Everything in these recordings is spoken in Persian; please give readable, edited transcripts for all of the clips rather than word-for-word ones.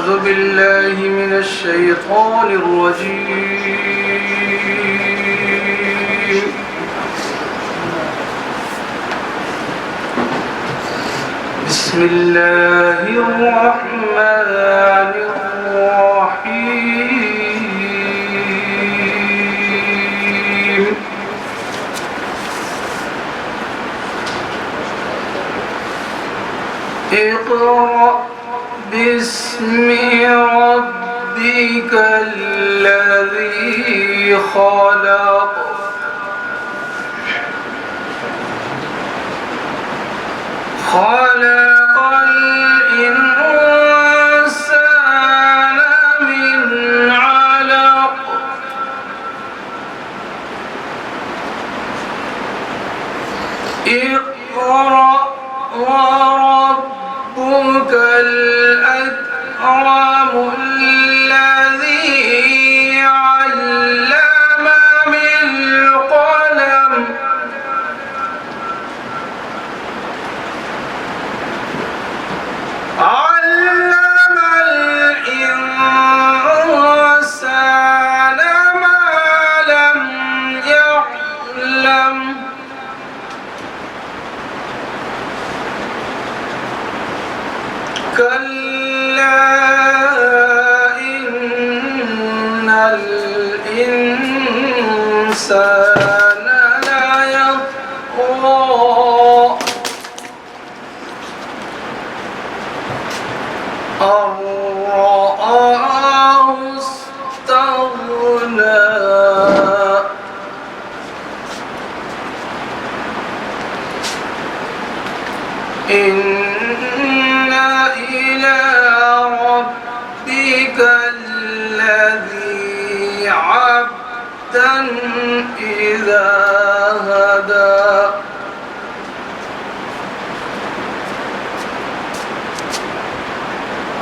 أعوذ بالله من الشيطان الرجيم. بسم الله الرحمن الرحيم. اقرأ باسم ربك الذي خلق. خلق الإنسان من علق. اقرأ وربك الأكرم الذي علم بالقلم. علم الإنسان ما لم يعلم. كلا إن الإنسان ليطغى أن رآه استغنى. إن إلى ربك الذي عبدا إذا هدى.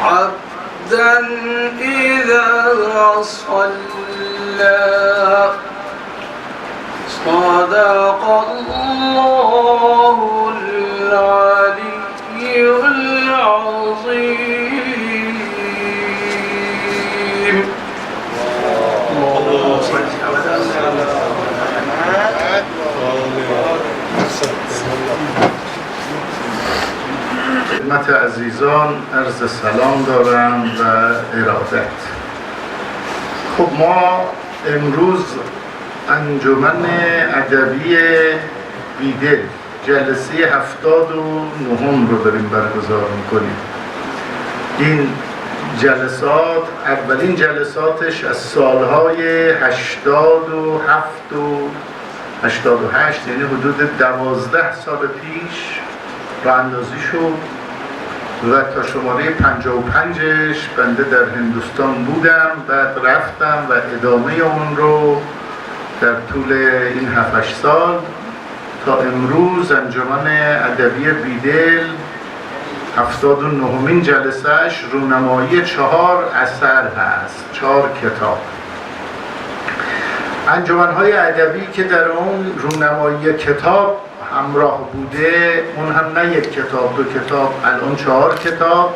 عبدا إذا صلى. صدق الله العلي العظيم. اللهم صل على خدمت عزیزان عرض سلام دارم و ارادت. خب ما امروز انجمن ادبی بیدل جلسه 79 رو داریم برگزار میکنیم. این جلسات اولین جلساتش از سالهای 87 و 88 یعنی حدود 12 سال پیش راه اندازی شد و تا شماره 55ش بنده در هندوستان بودم، بعد رفتم و ادامه اون رو در طول این 7-8 سال تا امروز انجمن ادبی بیدل 79مین جلسهش رونمایی 4 اثر هست، 4 کتاب. انجمن‌های ادبی که در اون رونمایی کتاب همراه بوده، اون هم نه یک کتاب دو کتاب، الان 4 کتاب.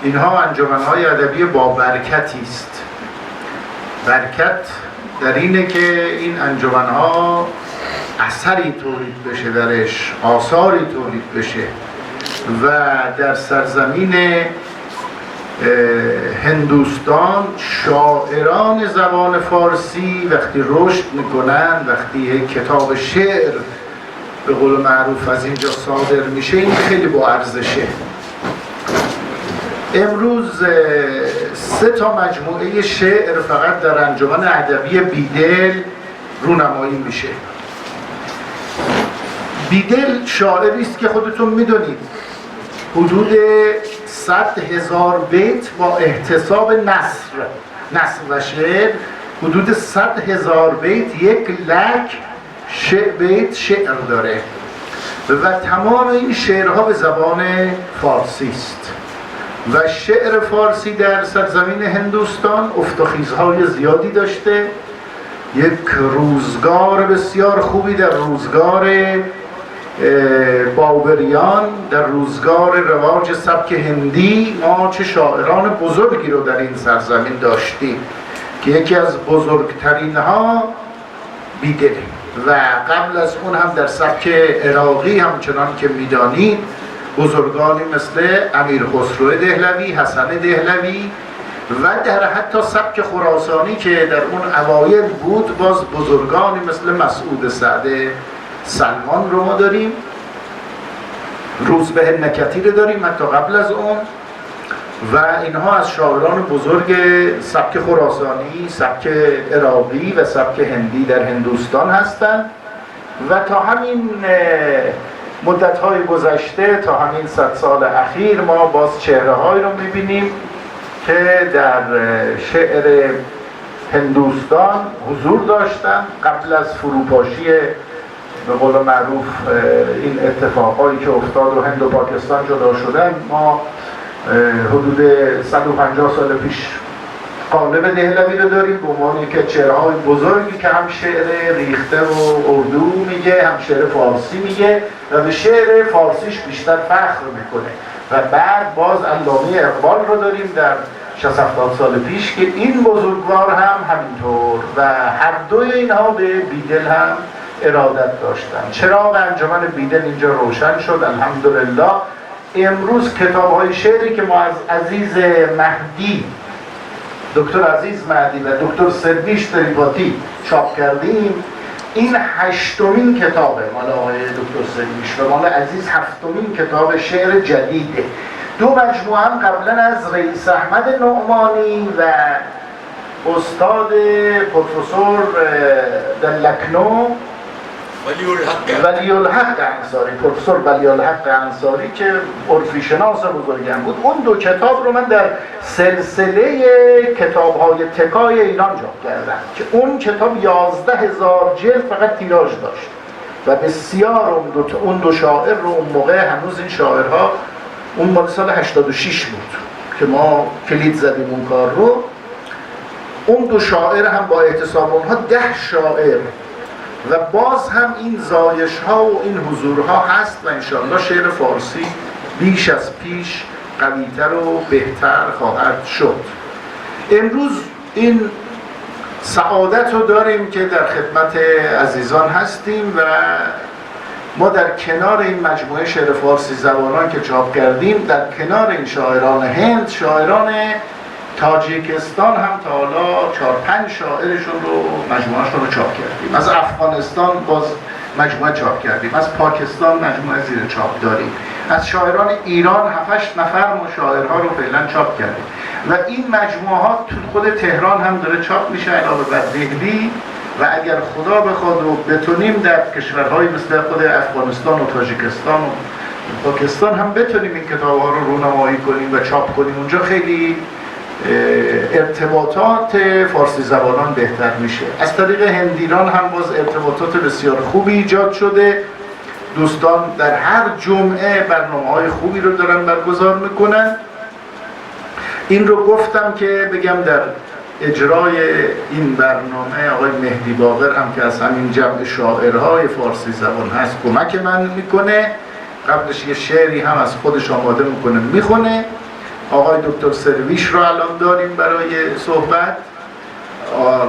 اینها انجمن‌های ادبی با برکتی است. برکت در اینه که این انجمن‌ها اثری تولید بشه، درش آثاری تولید بشه و در سرزمین هندوستان شاعران زبان فارسی وقتی رشد میکنن، وقتی یک کتاب شعر به قول معروف از اینجا صادر میشه، این خیلی با ارزشه. امروز 3 تا مجموعه شعر فقط در انجمن ادبی بیدل رونمایی میشه. بیدل شاعری است که خودتون میدونید حدود 100,000 بیت با احتساب نثر و شعر، حدود 100,000 بیت، 100,000 بیت شعر داره و تمام این شعرها به زبان فارسی است و شعر فارسی در سرزمین هندوستان افت و خیزهای زیادی داشته. یک روزگار بسیار خوبی در روزگار باوریان در روزگار رواج سبک هندی ما چه شاعران بزرگی رو در این سرزمین داشتیم که یکی از بزرگترین ها بیدل و قبل از اون هم در سبک عراقی همچنان که میدانید بزرگانی مثل امیر خسرو دهلوی، حسن دهلوی و در حتی سبک خراسانی که در اون اوایل بود باز بزرگانی مثل مسعود سعد سلمان رو ما داریم، روزبه نکتی رو داریم حتی قبل از اون و اینها از شاعران بزرگ سبک خراسانی، سبک عراقی و سبک هندی در هندوستان هستند و تا همین مدت‌های گذشته تا همین 100 سال اخیر ما باز چهره‌هایی رو می‌بینیم که در شعر هندوستان حضور داشتن قبل از فروپاشی به قول معروف این اتفاقایی که افتاد و هند و پاکستان جدا شدن. ما حدود 150 سال پیش قالب دهلوی رو داریم به عنوان یکی از چهره‌های بزرگی که هم شعر ریخته و اردو میگه هم شعر فارسی میگه و به شعر فارسیش بیشتر فخر میکنه و بعد باز علامه اقبال رو داریم در 60-70 سال پیش که این بزرگوار هم همینطور و هر دوی اینها به بیدل هم ارادت داشتن. چراغ انجمن بیدل اینجا روشن شد الحمدلله. امروز کتاب‌های شعری که ما از عزیز مهدی دکتر عزیز مهدی و دکتر سرویش تریپاتی چاپ کردیم این 8مین کتابه مال آقای دکتر سرویش و مال عزیز 7مین کتاب شعر جدیده. دو مجموعه هم قبلا از رئیس احمد نعمانی و استاد پروفسور در لکنو ولی الحق انصاری، پروفسور ولی الحق انصاری که عرفی شناس بزرگم بود، اون دو کتاب رو من در سلسله کتاب‌های تکای ایران چاپ کردم که اون کتاب 11,000 جلد فقط تیراژ داشت و بسیار اون دو شاعر رو اون موقع هنوز این شاعرها اون مال سال 86 بود که ما کلید زدیم اون کار رو. اون دو شاعر هم با احتساب اونها 10 شاعر و باز هم این زایش ها و این حضورها هست و انشاءالله شعر فارسی بیش از پیش قویتر و بهتر خواهد شد. امروز این سعادت رو داریم که در خدمت عزیزان هستیم و ما در کنار این مجموعه شعر فارسی زبانان که چاپ کردیم در کنار این شاعران هند شاعران تاجیکستان هم تا حالا 4-5 شاعرشون رو مجموعهشون رو چاپ کردیم. از افغانستان باز مجموعه چاپ کردیم، از پاکستان مجموعه زیر چاپ داریم، از شاعران ایران 7-8 نفر ما شاعرها رو فعلا چاپ کردیم و این مجموعه ها تو خود تهران هم داره چاپ میشه علاوه بر دهلی و اگر خدا بخواد و بتونیم در کشورهای مثل خود افغانستان و تاجیکستان و پاکستان هم بتونیم این کتاب ها رو رونمایی کنیم و چاپ کنیم اونجا خیلی ارتباطات فارسی زبانان بهتر میشه. از طریق هندیران هم باز ارتباطات بسیار خوبی ایجاد شده. دوستان در هر جمعه برنامه‌های خوبی رو دارن برگزار میکنن. این رو گفتم که بگم در اجرای این برنامه آقای مهدی باقر هم که از همین جمع شاعرهای فارسی زبان هست کمک من میکنه. قبلش یه شعری هم از خودش آماده میکنه میخونه. آقای دکتر سرویش رو الان داریم برای صحبت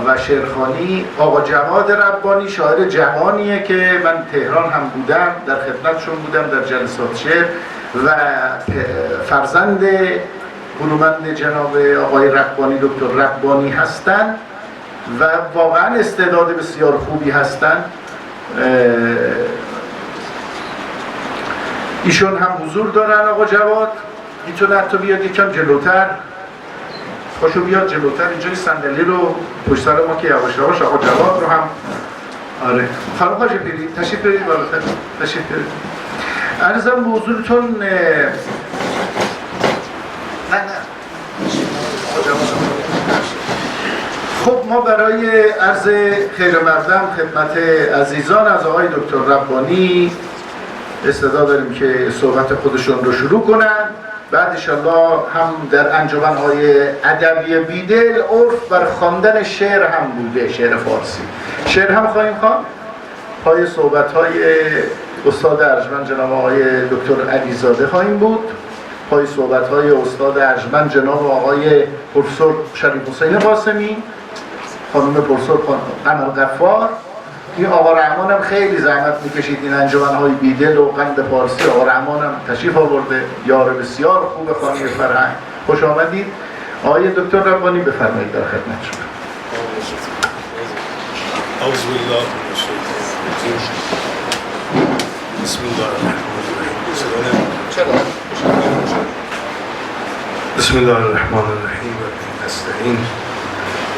و شعرخوانی. آقا جواد ربانی شاعر جوانیه که من تهران هم بودم در خدمتشون بودم در جلسات شعر و فرزند برومند جناب آقای ربانی دکتر ربانی هستن و واقعا استعداد بسیار خوبی هستن. ایشون هم حضور دارن. آقا جواد میتونه حتی بیاد یکم جلوتر، خوشو بیاد جلوتر اینجوری صندلی رو پشت سر ما که یواش یواش آقا جواد رو هم آره خانم حاجی پیری تشریف برید بالاتر تشریف برید. عرضم به حضورتون خب ما برای عرض خیر مقدم خدمت عزیزان از آقای دکتر ربانی استعداد داریم که صحبت خودشون رو شروع کنن. بعد انشاءالله هم در انجمن‌های ادبی بیدل عرف بر خواندن شعر هم بوده، شعر فارسی. شعر هم خواهیم خواند پای صحبت‌های استاد ارجمند جناب آقای دکتر علیزاده خواهیم بود. پای صحبت‌های استاد ارجمند جناب آقای پروفسور شریف حسین قاسمی، خانم پروفسور قمر غفار. این آقا رحمان هم خیلی زحمت میکشید این انجمن‌های بیدل و قند پارسی. آقا رحمان هم تشریف آورده، یار بسیار خوب خانه فرهنگ. خوش آمدید. آقای دکتر ربانی بفرمایید در خدمت شما. أعوذ بالله من الشيطان الرجيم بسم الله الرحمن الرحيم بسم الله الرحمن الرحيم وبه نستعين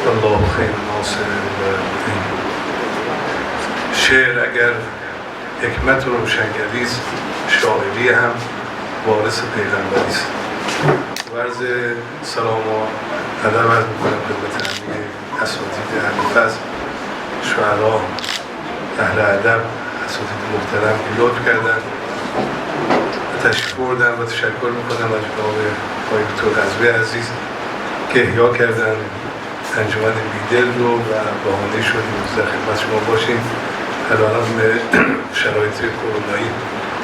والله خير ناصر والمعين. شعر اگر حکمت و روشنگری است، شاعری هم وارث پیغمبری است. عرض سلام و ادب عرض می‌کنم خدمت همه اساتید اهل فضل، شعرا، اهل ادب، اساتید محترم که لطف کردن و تشریف بردن و تشکر میکنم از جناب آقای دکتر قزوی عزیز که احیا کردن انجمن بیدل رو و بهانه شدیم در خدمت شما باشیم. الان به شرایط کرونایی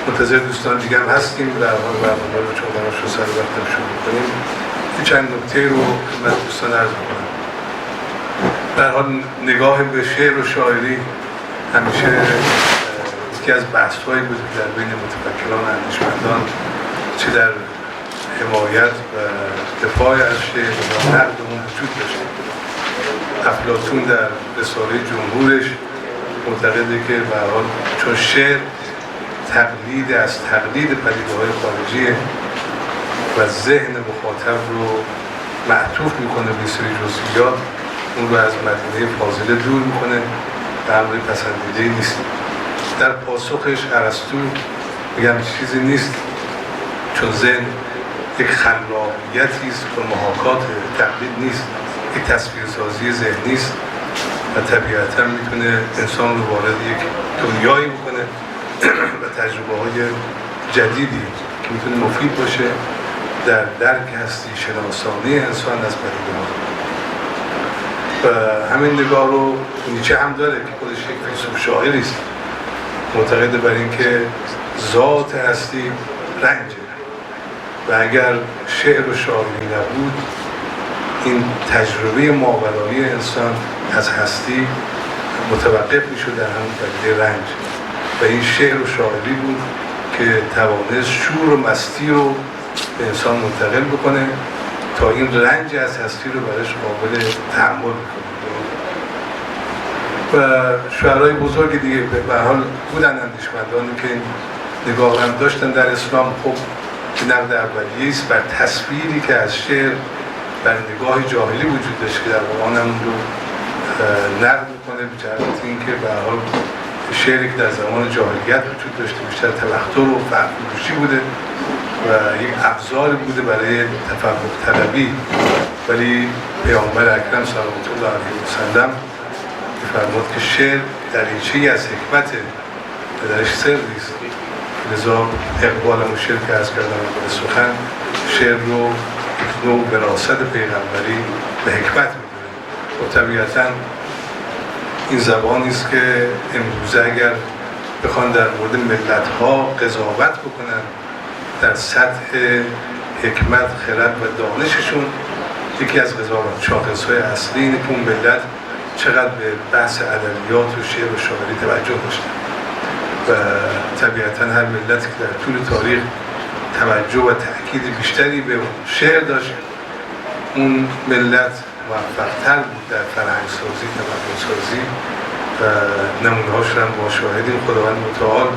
منتظر دوستان دیگه هم هستیم و برنامه رو چون براش رو سر وقتم شروع کنیم. چند نکته رو خدمت دوستان عرض میکنم. در حال نگاه به شعر و شاعری همیشه یکی از بحث‌هایی بود که در بین متفکران و اندیشمندان چه در حمایت و دفاع از شعر و نقد اون وجود داشته. افلاطون در رساله جمهورش معتقده که به هر حال چون شعر تقلید از تقلید پدیده‌های خارجیه و ذهن مخاطب رو معطوف میکنه به سری جزئیات، اون رو از مدینه فاضله دور میکنه و امر پسندیده نیست. در پاسخش ارسطو میگم چیزی نیست چون ذهن یک خلاقیتی است و محاکات تقلید نیست، یک تصویرسازی ذهنی است و طبیعتا میتونه انسان رو وارد یک دنیایی بکنه و تجربه های جدیدی که میتونه مفید باشه در درک هستی شناسانی انسان از پدیده‌ها. و همین نگاه رو نیچه هم داره که خودش یک فیلسوف شاعری است، معتقد بر این که ذات هستی رنجه و اگر شعر و شاعری نبود این تجربه ماورایی انسان از هستی متوقف میشد در همون پدیده رنج و این شعر و شاعری بود که توانست شور و مستی رو به انسان منتقل بکنه تا این رنج از هستی رو برایش قابل تحمل بکنه. و شعرهای بزرگ دیگه به حال بودن اندیشمندانی که نگاه هم داشتن در اسلام. خب نقد اولیه است بر تصویری که از شعر بر نگاه جاهلی وجود داشت که در قرآن هم رو نقد میکنه به جهت اینکه به هر حال شعری که در زمان جاهلیت وجود داشته بیشتر تبختر و فرفروشی بوده و یک ابزاری بوده برای تفرق طلبی، ولی پیامبر اکرم صلوات الله علیه و سلم می‌فرمود که شعر دریچه‌ای از حکمته و درش سری است. لذا اقبال مشیر که از کردن به سخن شعر رو یک نوع وراثت پیغمبری به حکمت می‌دونه و طبیعتاً این زبانی است که امروزه اگر بخوان در مورد ملت‌ها قضاوت بکنن در سطح حکمت، خرد و دانششون، یکی از قضاوت شاخص‌های اصلی اینه که اون ملت چقدر به بحث ادبیات و شعر و شاعری توجه داشتن و طبیعتاً هر ملتی که در طول تاریخ توجه و تأکید بیشتری به شعر داشت اون ملت موفق‌تر بود در فرهنگ‌سازی، تمدن‌سازی و نمونه‌هاش رو هم با شاهدیم. خداوند متعال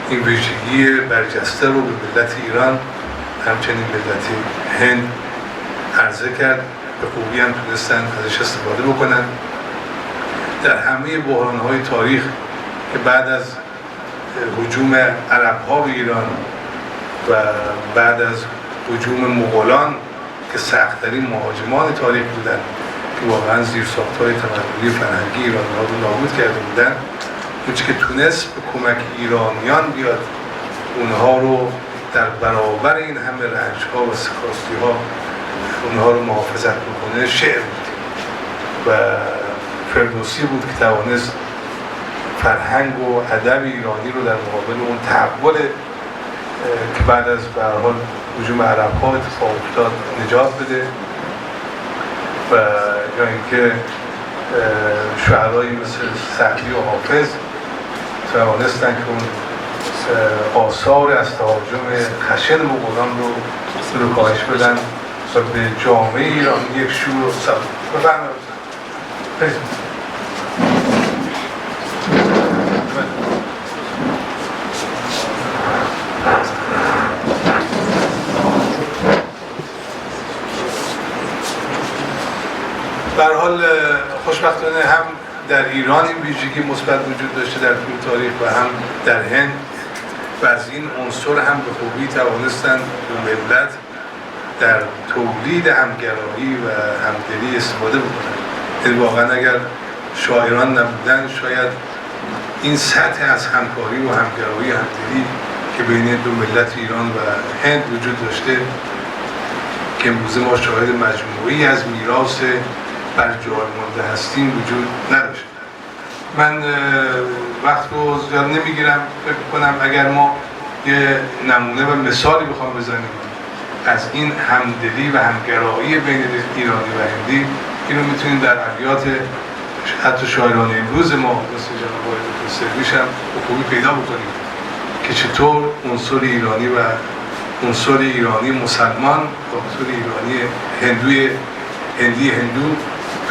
این ویژگی برجسته رو به ملت ایران همچنین ملت هند عرضه کرد، به خوبی هم تونستن ازش استفاده بکنن. در همه بحران‌های تاریخ که بعد از هجوم عرب‌ها به ایران و بعد از هجوم مغولان که سخت‌ترین مهاجمان تاریخ بودن که واقعا زیرساخت‌های تمدنی فرهنگی ایرانی‌ها رو نابود کرده بودن، اونچه که تونست به کمک ایرانیان بیاد اونها رو در برابر این همه رنج‌ها و سکاستی‌ها اونها رو محافظت بکنه شعر بود و فردوسی بود که توانست فرهنگ و ادب ایرانی رو در مقابل اون تحول که بعد از به هر حال هجوم عرب‌ها اتفاق افتاد نجات بده و یا اینکه شعرهایی مثل سعدی و حافظ توانستن که اون آثار از تهاجم خشن مغولان رو کاهش بدن و به جامعه ایران یک شور و صبر بفرمایید. به هر حال خوشبختانه هم در ایران این ویژگی مثبت وجود داشته در طول تاریخ و هم در هند و از این عنصر هم به خوبی توانستن دو ملت در تولید همگرایی و همدلی استفاده بکنن. یعنی واقعا اگر شاعران نبودن شاید این سطح از همکاری و همگرایی همدلی که بین دو ملت ایران و هند وجود داشته که امروزه ما شاهد مجموعی از میراث بر جای مانده هستیم وجود نداشت. من وقت رو زیاد نمیگیرم، فکر کنم اگر ما یه نمونه و مثالی بخوام بزنیم از این همدلی و همگرایی بین ایرانی و هندی، اینو میتونیم در ابیات حتی شاعران امروز ما مثل جناب آقای دکتر سرویش هم به خوبی پیدا بکنیم که چطور عنصر ایرانی و عنصر ایرانی مسلمان و عنصر ایرانی هندو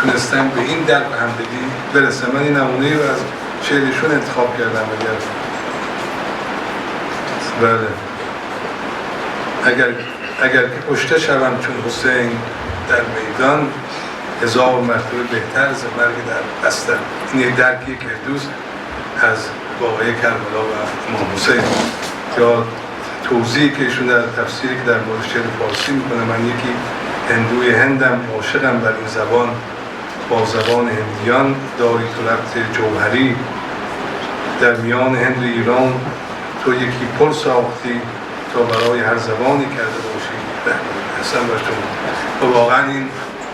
تونستن به این درک همدلی برسن. من این نمونه رو از شعرشون انتخاب کردم. بله. اگر که کشته شوم چون حسین در میدان، 1000 مرتبه بهتر ز مرگ در بستر. این یک درکی که دوست از واقعه کربلا و امام حسین یا توضیحی که ایشون در تفسیری که در مورد شعر فارسی میکنه، من یکی هندوی هندم عاشقم بر این زبان، با زبان هندیان داری تو ربط جوهری، در میان هند و ایران تو یکی پل ساختی تا برای هر زبانی کرده باشی حسن برشون. و واقعا این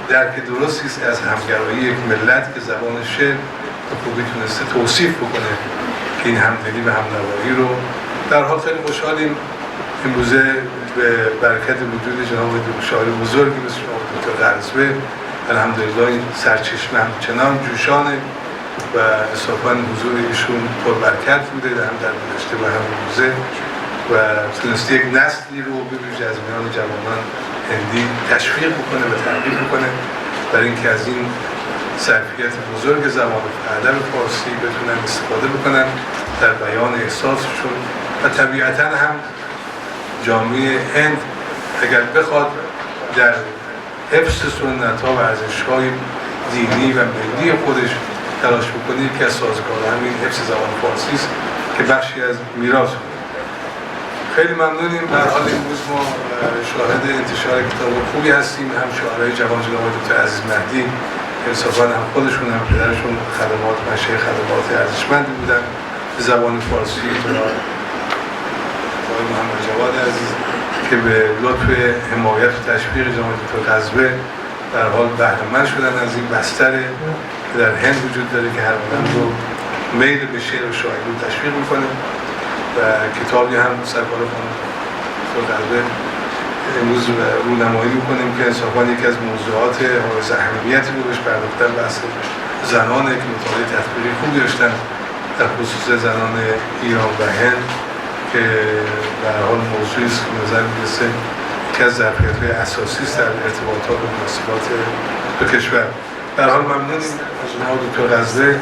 درک درستی است از همگرایی یک ملت که زبان شعر به خوبی تونسته توصیف بکنه که این همدلی و همنوایی رو. در حال خیلی خوشحالیم امروزه به برکت وجود جناب شاعر بزرگی مثل جناب دکتر قرضوی، الحمدلله این سرچشمه همچنان جوشانه و انصافاً حضور ایشون پربرکت بوده هم در گذشته و هم امروزه و تونسته یک نسلی رو به ویژه از میان جوانان هندی تشویق بکنه و ترغیب بکنه برای اینکه از این ظرفیت بزرگ زبان ادب فارسی بتونن استفاده بکنن در بیان احساسشون و طبیعتاً هم جامعه هند اگر بخواد در حفظ سنت‌ها و ارزش‌های دینی و ملی خودش تلاش بکنه، یکی از سازگارها همین حفظ زبان فارسی است که بخشی از میراث بود. خیلی ممنونیم. در حال امروز ما شاهد انتشار کتاب خوبی هستیم، هم شاعرای جوان جناب دکتر عزیز مهدی انصافاً هم خودشون هم پدرشون خدمات مشایخ خدمات ارزشمندی بودن به زبان فارسی، جناب آقای محمد جواد عزیز که به لطف حمایت و تشویق جناب دکتر قزوه در حال بهره‌مند شدن از این بستر که در هند وجود داره که هر آدم رو میل به شعر و شاعری رو تشویق میکنه و کتابی هم سرکار خانم دکتر قزوه امروز رونمایی میکنیم که انصافاً یکی از موضوعات حائز اهمیتی رو بهش پرداختن بحث زنانه که مطالعه تحقیقی خوبی داشتن در خصوص زنان ایران و هند که به هر حال موضوعی است که نظر میرسه که از ظرفیت‌های اساسی است در ارتباطات و مناسبات دو کشور. به هر حال ممنونیم از جناب دکتر قزوه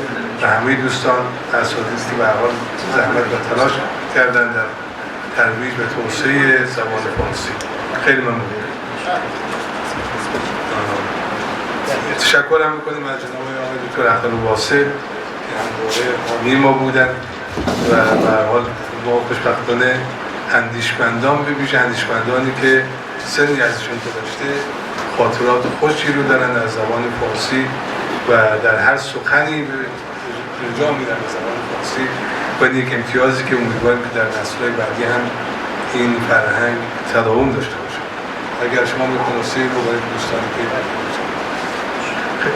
و همه دوستان اساتیدی که به هر حال زحمت و تلاش کردن در ترویج و توسعه زبان فارسی. خیلی ممنونیم. تشکر هم می‌کنیم از جناب آقای دکتر اختر واسع که همواره حامی ما بودن و به هر حال ما خوشبختانه اندیشمندان به ویژه اندیشمندانی که سنی ازشون گذشته خاطرات خوشی رو دارن از زبان فارسی و در هر سخنی به جا میدن به زبان فارسی و یک امتیازی که امیدواریم که در نسل‌های بعدی هم این فرهنگ تداوم داشته باشه. اگر شما می‌خواستید رو برای دوستانی که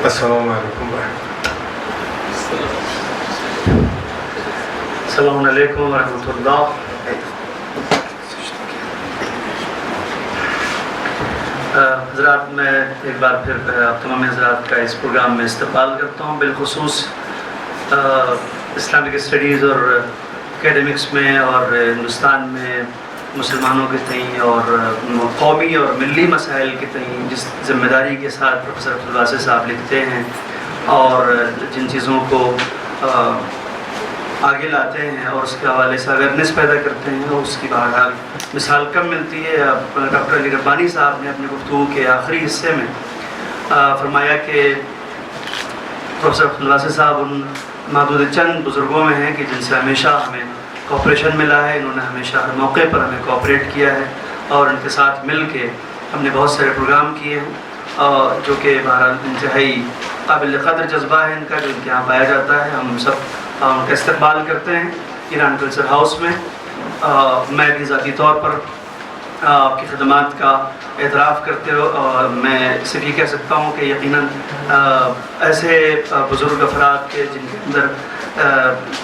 السلام علیکم و رحمت الله. السلام علیکم ورحمۃ اللہ. حضرات میں ایک بار پھر آپ تمام حضرات کا اس پروگرام میں استقبال کرتا ہوں. بالخصوص اسلامک اسٹڈیز اور اکیڈمکس میں اور ہندوستان میں مسلمانوں کے تئیں اور قومی اور ملی مسائل کے تئیں جس ذمہ داری کے ساتھ پروفیسر عبدالواسع صاحب لکھتے ہیں اور جن چیزوں کو آگے لاتے ہیں اور اس کے حوالے سے اویئرنیس پیدا کرتے ہیں، اس کی بہرحال مثال کم ملتی ہے. ڈاکٹر علی ربانی صاحب نے اپنی گفتگو کے آخری حصے میں فرمایا کہ پروفیسر عبدالواسع صاحب ان محدود چند بزرگوں میں ہیں کہ جن سے ہمیشہ ہمیں کوآپریشن ملا ہے. انہوں نے ہمیشہ ہر موقع پر ہمیں کوآپریٹ کیا ہے اور ان کے ساتھ مل کے ہم نے بہت سارے پروگرام کیے ہیں جو کہ بہرحال انتہائی قابل قدر جذبہ ہے ان کا جو ان کے یہاں پایا جاتا ہے. ہم سب ان کا استقبال کرتے ہیں ایران کلچر ہاؤس میں. میں بھی ذاتی طور پر آپ کی خدمات کا اعتراف کرتے ہو اور میں صرف یہ کہہ سکتا ہوں کہ یقیناً ایسے بزرگ افراد کے جن کے اندر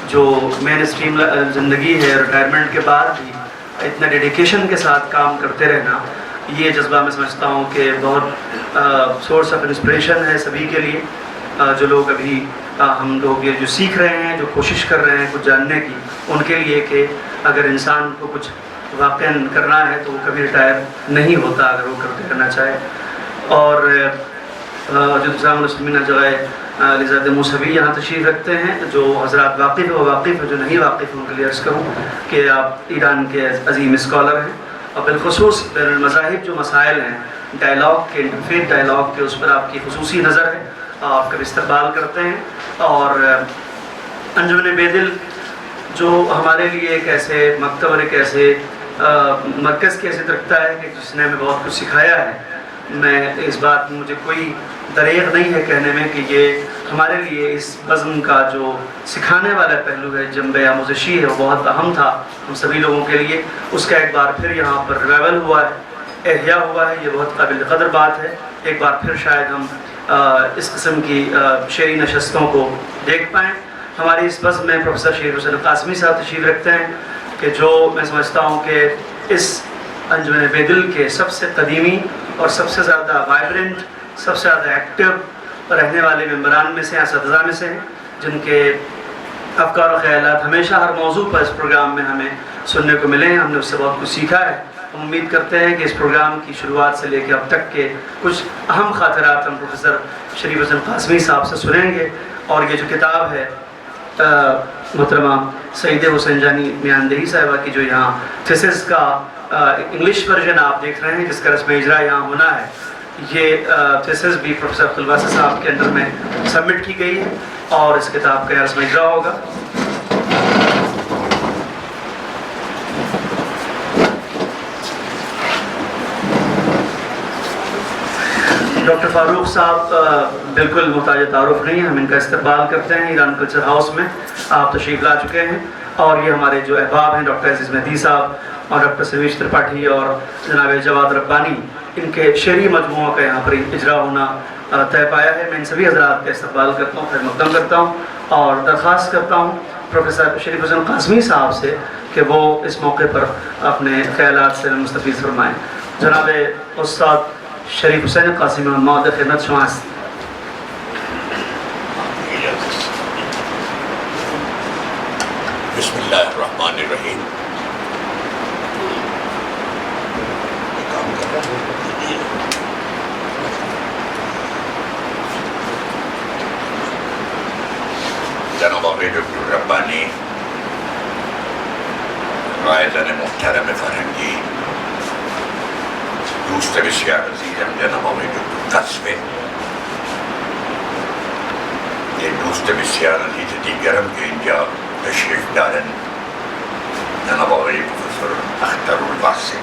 جو مین اسٹریم زندگی ہے ریٹائرمنٹ کے بعد بھی اتنا ڈیڈیکیشن کے ساتھ کام کرتے رہنا، یہ جذبہ میں سمجھتا ہوں کہ بہت سورس آف انسپریشن ہے سبھی کے لیے. جو لوگ ابھی ہم لوگ یہ جو سیکھ رہے ہیں، جو کوشش کر رہے ہیں کچھ جاننے کی، ان کے لیے کہ اگر انسان کو کچھ واقعاً کرنا ہے تو وہ کبھی ریٹائر نہیں ہوتا اگر وہ کرتے رہنا چاہے. اور جو نظام المسلمین جگہ علیزادہ موسوی یہاں تشریف رکھتے ہیں. جو حضرات واقف ہے وہ واقف ہے، جو نہیں واقف ان کے لیے عرض کروں کہ آپ ایران کے عظیم اسکالر ہیں اور بالخصوص بین المذاہب جو مسائل ہیں ڈائلاگ کے، انٹرفیتھ ڈائلاگ کے، اس پر آپ کی خصوصی نظر ہے. آپ کا استقبال کرتے ہیں. اور انجمن بے دل جو ہمارے لیے ایک ایسے مکتب اور ایک ایسے مرکز کی حیثیت رکھتا ہے کہ جس نے ہمیں بہت کچھ سکھایا ہے. میں اس بات میں مجھے کوئی دریغ نہیں ہے کہنے میں کہ یہ ہمارے لیے اس بزم کا جو سکھانے والا پہلو ہے، جنبہ آموزشی ہے، وہ بہت اہم تھا ہم سبھی لوگوں کے لیے. اس کا ایک بار پھر یہاں پر ریوائول ہوا ہے، احیاء ہوا ہے. یہ بہت قابل قدر بات ہے. ایک بار پھر شاید ہم اس قسم کی شعری نشستوں کو دیکھ پائیں. ہماری اس بزم میں پروفیسر شریف حسین قاسمی صاحب تشریف رکھتے ہیں کہ جو میں سمجھتا ہوں کہ اس انجمن بے دل کے سب سے قدیمی اور سب سے زیادہ وائبرنٹ، سب سے زیادہ ایکٹیو رہنے والے ممبران میں سے، اساتذہ میں سے ہیں، جن کے افکار و خیالات ہمیشہ ہر موضوع پر اس پروگرام میں ہمیں سننے کو ملے ہیں. ہم نے اس سے بہت کچھ سیکھا ہے. ہم امید کرتے ہیں کہ اس پروگرام کی شروعات سے لے کے اب تک کے کچھ اہم خاطرات ہم پروفیسر شریف حسین قاسمی صاحب سے سنیں گے. اور یہ جو کتاب ہے محترمہ سعیدہ حسین جانی میاندہی صاحبہ کی جو یہاں تھیسس کا انگلش ورژن آپ دیکھ رہے ہیں جس کا رسم اجرا یہاں ہونا ہے، یہ تھیسس بھی پروفیسر عبدالواسع صاحب کے انڈر میں سبمٹ کی گئی ہے اور اس کتاب کا رسم اجرا ہوگا. ڈاکٹر فاروق صاحب بالکل محتاج تعارف نہیں ہیں. ہم ان کا استقبال کرتے ہیں ایران کلچر ہاؤس میں. آپ تشریف لا چکے ہیں اور یہ ہمارے جو احباب ہیں ڈاکٹر عزیز مہدی صاحب اور ڈاکٹر سرویش ترپاٹھی اور جناب جواد ربانی، ان کے شعری مجموعوں کا یہاں پر اجرا ہونا طے پایا ہے. میں ان سبھی حضرات کا استقبال کرتا ہوں، خیر مقدم کرتا ہوں اور درخواست کرتا ہوں پروفیسر شریف حسین قاسمی صاحب سے کہ وہ اس موقع پر اپنے خیالات سے مستفیض فرمائیں. جناب استاد شریف حسین قاسمی محمد خدمت شما است. بسم اللہ الرحمن الرحیم. جناب آقای دکتر ربانی، رائزن محترم فرهنگی، دوست بسیار عزیزم جناب آقای دکتر قاسمی، یک دوست بسیار عزیز دیگرم که اینجا تشریف دارن، جناب آقای پروفسور اخترالواسع،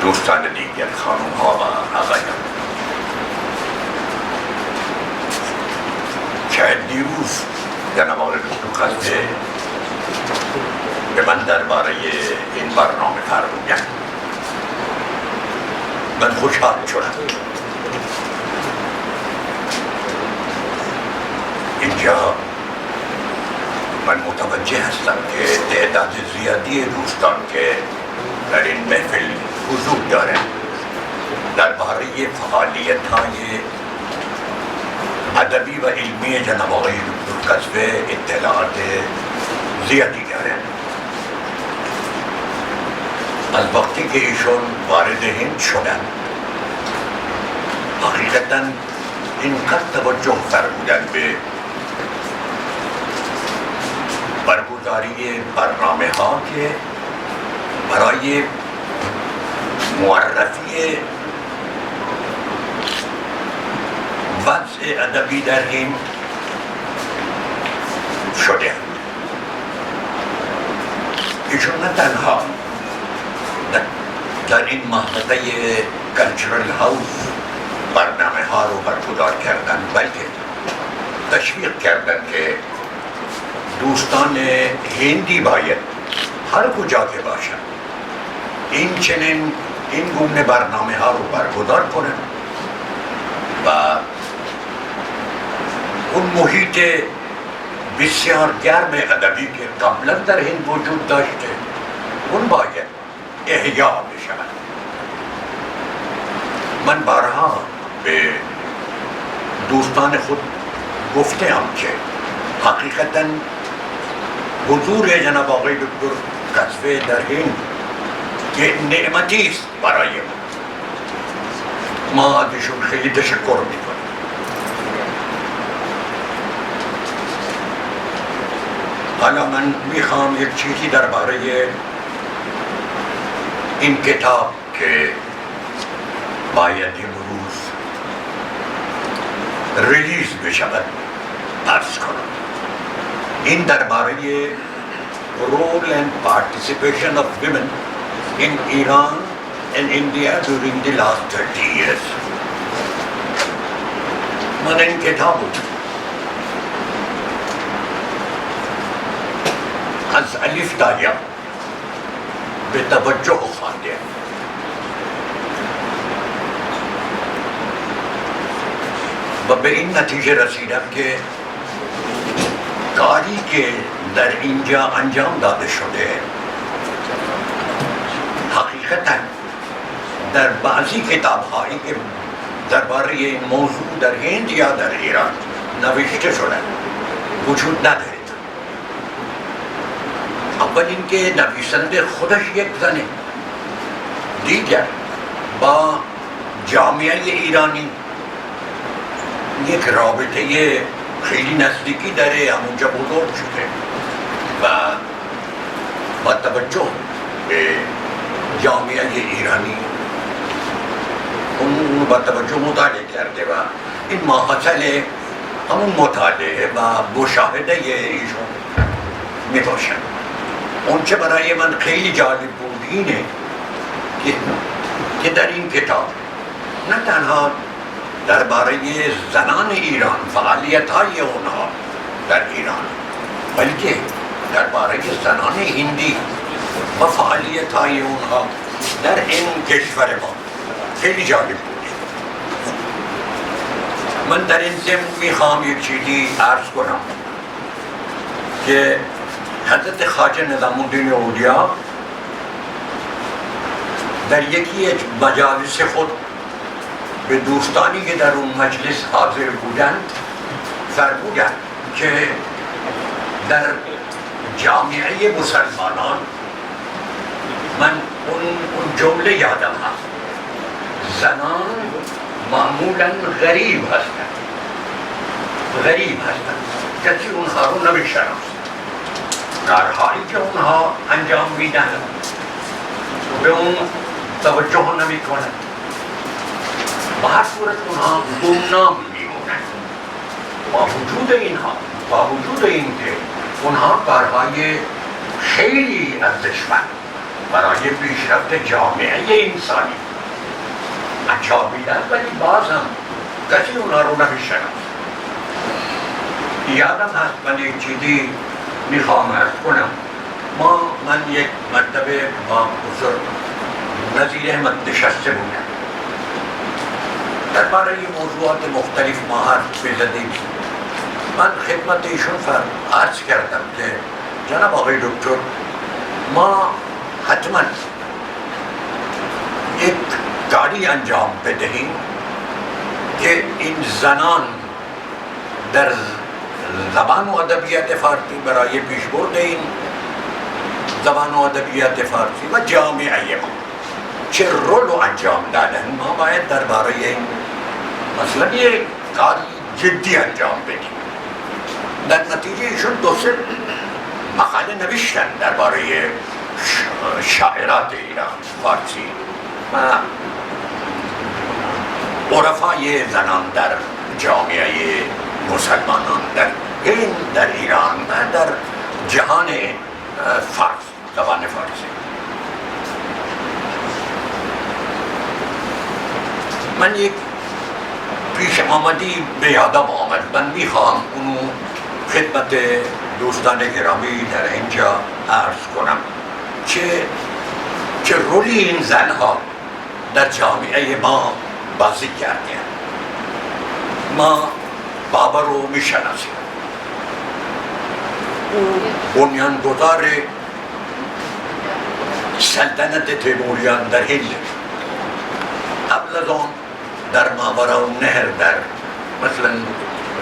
دوستان دیگر، خانم ها و آقایان، شاید دیروز جناب آقای دکتر قاسمی به من درباره این برنامه فرمودند. من خوشحال شدم. اینجا من متوجه هستم که تعداد زیادی دوستان که در این محفل حضور دارند درباره فعالیت‌های ادبی و علمی جناب آقای دکتر قصوی اطلاعات زیادی دارند. از وقتی که ایشون وارد هند شدن حقیقتاً اینقدر توجه فرمودن به برگزاری برنامه ها که برای معرفی وضع ادبی در هند شده. ایشون نه تنها در این محطه کلچرال هاوس برنامه ها رو برگزار کردن بلکه تشویق کردن که دوستان هندی باید هر کجا که باشن این گونه برنامه ها رو برگزار کنن و اون محیط بسیار گرم ادبی که قبلا در هند وجود داشته اون باید احیا بشود. من بارها به دوستان خود گفتم که حقیقتاً حضور جناب آقای دکتر قصوی در هند یک نعمتی است برای ما ازشون خیلی تشکر میکنیم. حالا من میخوام یک چیزی درباره این کتاب که باید امروز ریلیز بشود عرض کنم. این درباره role and participation of women in Iran and India during the last 30 years. من این کتاب از الف تا یا به توجه خواندم و به این نتیجه رسیدم که کاری که در اینجا انجام داده شده حقیقتا در بعضی کتاب‌هایی که درباره این موضوع در هند یا در ایران نوشته شده وجود نداره. اول اینکه نویسنده خودش یک زنه، دیگر با جامعه ایرانی یک رابطه خیلی نزدیکی داره، همونجا بزرگ شده و با توجه به جامعه ایرانی اون با توجه مطالعه کرده و این ماحصل همون مطالعه و مشاهده ایشون می باشد. اون چه برای من خیلی جالب بود اینه که در این کتاب نه تنها درباره زنان ایران، فعالیت‌های اونها در ایران، بلکه درباره زنان هندی و فعالیت‌های اونها در این کشور ما خیلی جالب بود. من در این ضمن میخوام یک چیزی عرض کنم که حضرت خواجه نظام الدین اولیا در یکی از مجالس خود به دوستانی که در اون مجلس حاضر بودند فرمودند که در جامعه مسلمانان من اون جمله یادم هست، زنان معمولا غریب هستند، کسی اونها رو نمی‌شناسه، کارهایی که اونها انجام میدن به اون توجه نمی‌کنند، با هر صورت اونها گمنام میمونند. با وجود اینکه اونها کارهای خیلی ارزشمند برای پیشرفت جامعه انسانی انجام میدن، ولی باز هم کسی اونها رو نمی‌شناسه. یادم هست من یک چیزی میخوام عرض کنم. من یک مرتبه با بزرگ نظیر احمد نشسته بودم، درباره موضوعات مختلف ما حرف بزدیم من خدمت ایشون عرض کردم که جناب آقای دکتر ما حتما یک کاری انجام بدهیم که این زنان در زبان و ادبیات فارسی برای پیشبرد این زبان و ادبیات فارسی و جامعه ما چه رول رو انجام دادن، ما باید درباره این مثلا یک کاری جدی انجام بدیم. در نتیجه ایشون دو سه مقاله نوشتن درباره شاعرات ایران فارسی و عرفای زنان در جامعه مسلمانان در ایران و در جهان فارس، زبان فارسی. من یک پیش آمدی به یادم آمد، من میخواهم اونو خدمت دوستان گرامی در اینجا عرض کنم. چه رولی این زنها در جامعه ما بازی کردن. ما بابا رو میشناسیم، او بنیانگذار سلطنت تیموریان در هند، قبل از آن در ماوراءالنهر در مثلا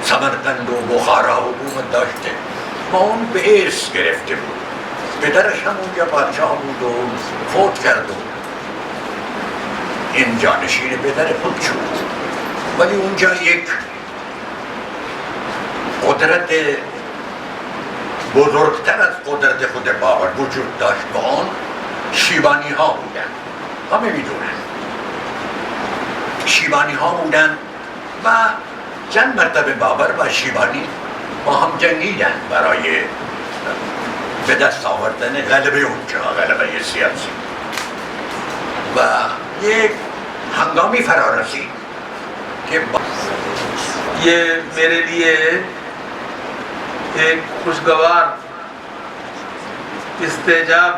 سمرقند و بخارا حکومت داشته و اون به ارث گرفته بود. پدرش هم اونجا پادشاه بود و فوت کرد و این جانشین پدر خود شد، ولی اونجا یک قدرت بزرگتر از قدرت خود بابر وجود داشت و آن شیبانی ها بودن. همه میدونن شیبانی ها بودن و چند مرتبه بابر و شیبانی با هم جنگیدن برای به دست آوردن غلبه اونجا، غلبه سیاسی. و یک ہنگامی فرا رسید کہ یہ میرے لیے ایک خوشگوار استعجاب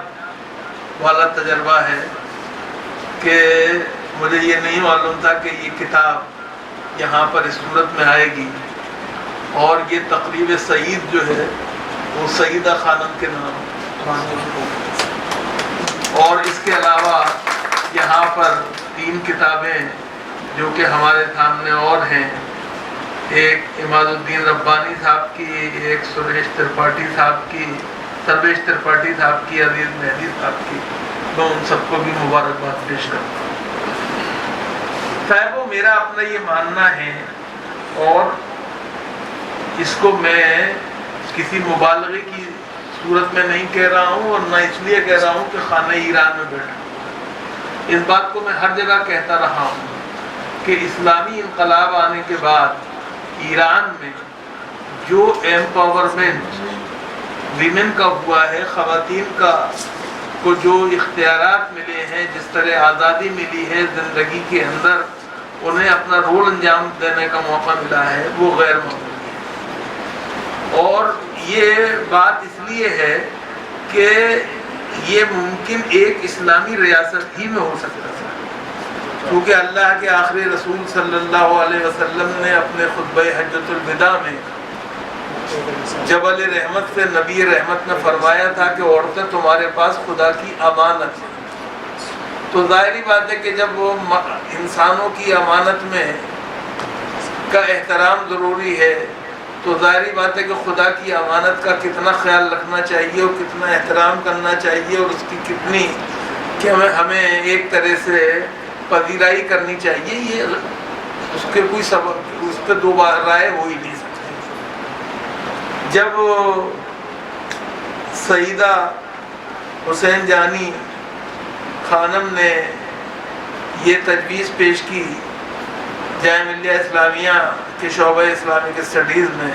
والا تجربہ ہے کہ مجھے یہ نہیں معلوم تھا کہ یہ کتاب یہاں پر اس صورت میں آئے گی، اور یہ تقریب سعید جو ہے وہ سعیدہ خانم کے نام، اور اس کے علاوہ یہاں پر 3 کتابیں جو کہ ہمارے سامنے اور ہیں، ایک عماد الدین ربانی صاحب کی، ایک سرویش ترپاٹھی صاحب کی، سرویش ترپاٹھی صاحب کی، عزیز مہدی صاحب کی، میں ان سب کو بھی مبارکباد پیش کرتا ہوں۔ صاحبو، میرا اپنا یہ ماننا ہے، اور اس کو میں کسی مبالغے کی صورت میں نہیں کہہ رہا ہوں، اور نہ اس لیے کہہ رہا ہوں کہ خانہ ایران میں بیٹھا ہوں۔ اس بات کو میں ہر جگہ کہتا رہا ہوں کہ اسلامی انقلاب آنے کے بعد ایران میں جو ایمپاورمنٹ ویمن کا ہوا ہے، خواتین کو جو اختیارات ملے ہیں، جس طرح آزادی ملی ہے زندگی کے اندر، انہیں اپنا رول انجام دینے کا موقع ملا ہے، وہ غیر معمولی ہے۔ اور یہ بات اس لیے ہے کہ یہ ممکن ایک اسلامی ریاست ہی میں ہو سکتا ہے، کیونکہ اللہ کے آخری رسول صلی اللہ علیہ وسلم نے اپنے خطبہ حجۃ الوداع میں جبل رحمت سے نبی رحمت نے فرمایا تھا کہ عورتیں تمہارے پاس خدا کی امانت ہیں۔ تو ظاہری بات ہے کہ جب وہ انسانوں کی امانت میں کا احترام ضروری ہے، تو ظاہری بات ہے کہ خدا کی امانت کا کتنا خیال رکھنا چاہیے اور کتنا احترام کرنا چاہیے، اور اس کی کتنی کہ ہمیں ایک طرح سے پذیرائی کرنی چاہیے، یہ اس کے کوئی سبب، اس پہ 2 بار رائے ہو ہی نہیں سکتی۔ جب سیدہ حسین جانی خانم نے یہ تجویز پیش کی جامعہ ملیہ اسلامیہ کے شعبہ اسلامک اسٹڈیز میں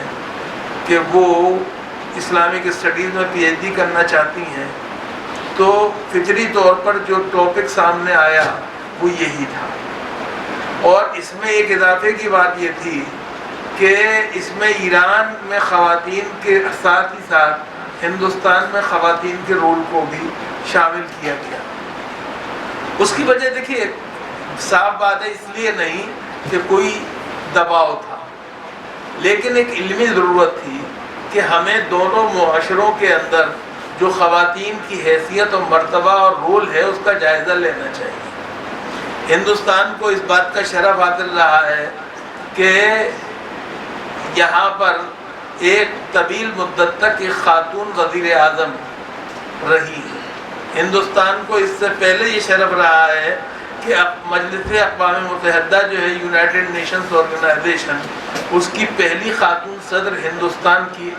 کہ وہ اسلامک اسٹڈیز میں پی ایچ ڈی کرنا چاہتی ہیں، تو فطری طور پر جو ٹاپک سامنے آیا وہ یہی تھا۔ اور اس میں ایک اضافے کی بات یہ تھی کہ اس میں ایران میں خواتین کے ساتھ ہی ساتھ ہندوستان میں خواتین کے رول کو بھی شامل کیا گیا۔ اس کی وجہ دیکھیے صاف بات ہے، اس لیے نہیں کہ کوئی دباؤ تھا، لیکن ایک علمی ضرورت تھی کہ ہمیں دونوں معاشروں کے اندر جو خواتین کی حیثیت اور مرتبہ اور رول ہے اس کا جائزہ لینا چاہیے۔ ہندوستان کو اس بات کا شرف حاصل رہا ہے کہ یہاں پر ایک طویل مدت تک ایک خاتون وزیر اعظم رہی ہے۔ ہندوستان کو اس سے پہلے یہ شرف رہا ہے کہ مجلس اقوام متحدہ جو ہے یونائٹڈ نیشنز آرگنائزیشن، اس کی پہلی خاتون صدر ہندوستان کی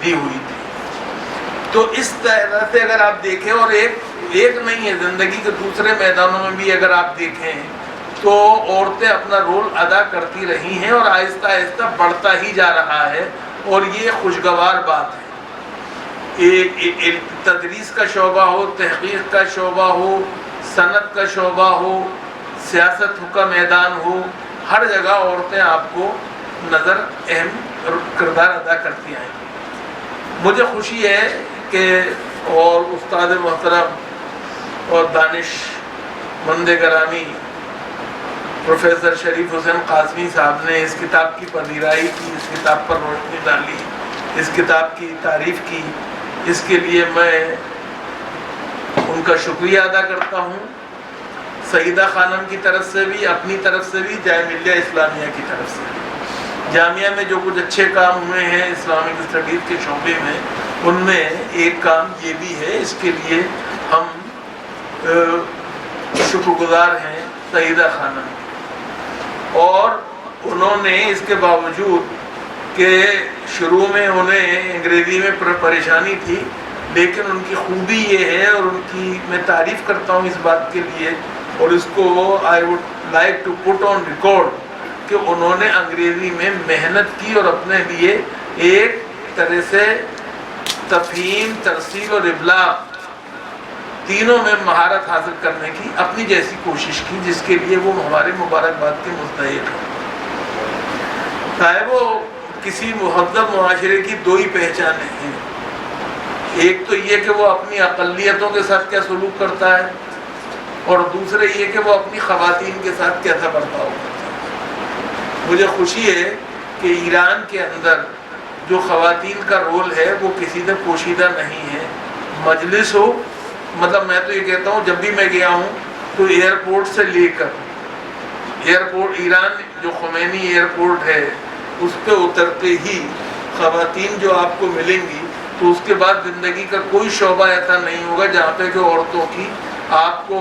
دی ہوئی تھی۔ تو اس طرح سے اگر آپ دیکھیں، اور ایک نہیں ہے، زندگی کے دوسرے میدانوں میں بھی اگر آپ دیکھیں تو عورتیں اپنا رول ادا کرتی رہی ہیں اور آہستہ آہستہ بڑھتا ہی جا رہا ہے، اور یہ خوشگوار بات ہے۔ تدریس کا شعبہ ہو، تحقیق کا شعبہ ہو، صنعت کا شعبہ ہو، سیاست کا میدان ہو، ہر جگہ عورتیں آپ کو نظر اہم کردار ادا کرتی آئیں۔ مجھے خوشی ہے کہ اور استاد محترم اور دانش مند گرامی پروفیسر شریف حسین قاسمی صاحب نے اس کتاب کی پذیرائی کی، اس کتاب پر روشنی ڈالی، اس کتاب کی تعریف کی، اس کے لیے میں ان کا شکریہ ادا کرتا ہوں، سیدہ خانم کی طرف سے بھی، اپنی طرف سے بھی، جامعہ ملیہ اسلامیہ کی طرف سے بھی۔ جامعہ میں جو کچھ اچھے کام ہوئے ہیں اسلامک اسٹڈیز کے شعبے میں، ان میں ایک کام یہ بھی ہے، اس کے لیے ہم شکر گزار ہیں سیدہ خانم، اور انہوں نے اس کے باوجود کہ شروع میں انہیں انگریزی میں پریشانی تھی، لیکن ان کی خوبی یہ ہے، اور ان کی میں تعریف کرتا ہوں اس بات کے لیے، اور اس کو I would like to put on record کہ انہوں نے انگریزی میں محنت کی اور اپنے لیے ایک طرح سے تفہیم، ترسیل اور ابلاغ تینوں میں مہارت حاصل کرنے کی اپنی جیسی کوشش کی، جس کے لیے وہ ہمارے مبارکباد کے مستحق ہیں۔ چاہے وہ کسی مہذب معاشرے کی دو ہی پہچانیں ہیں، ایک تو یہ کہ وہ اپنی اقلیتوں کے ساتھ کیا سلوک کرتا ہے، اور دوسرے یہ کہ وہ اپنی خواتین کے ساتھ کیسا برتاؤ کرتا ہے۔ مجھے خوشی ہے کہ ایران کے اندر جو خواتین کا رول ہے وہ کسی سے پوشیدہ نہیں ہے، مجلس ہو، مطلب میں تو یہ کہتا ہوں جب بھی میں گیا ہوں تو ایئرپورٹ سے لے کر ایئرپورٹ، ایران جو خمینی ایئرپورٹ ہے اس پہ اترتے ہی خواتین جو آپ کو ملیں گی، تو اس کے بعد زندگی کا کوئی شعبہ ایسا نہیں ہوگا جہاں پہ کہ عورتوں کی آپ کو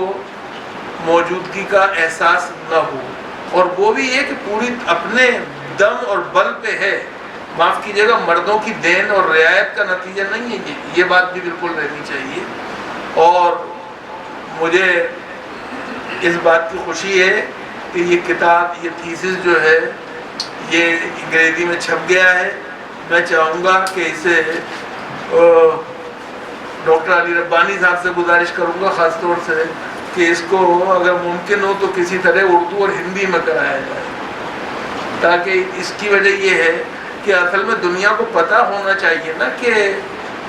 موجودگی کا احساس نہ ہو، اور وہ بھی یہ کہ پوری اپنے دم اور بل پہ ہے، معاف کیجیے گا، مردوں کی دین اور رعایت کا نتیجہ نہیں ہے یہ بات بھی بالکل رہنی چاہیے۔ اور مجھے اس بات کی خوشی ہے کہ یہ کتاب، یہ تھیسس جو ہے یہ انگریزی میں چھپ گیا ہے۔ میں چاہوں گا کہ اسے ڈاکٹر علی ربانی صاحب سے گزارش کروں گا خاص طور سے کہ اس کو اگر ممکن ہو تو کسی طرح اردو اور ہندی میں کرایا جائے، تاکہ اس کی وجہ یہ ہے کہ اصل میں دنیا کو پتہ ہونا چاہیے نا کہ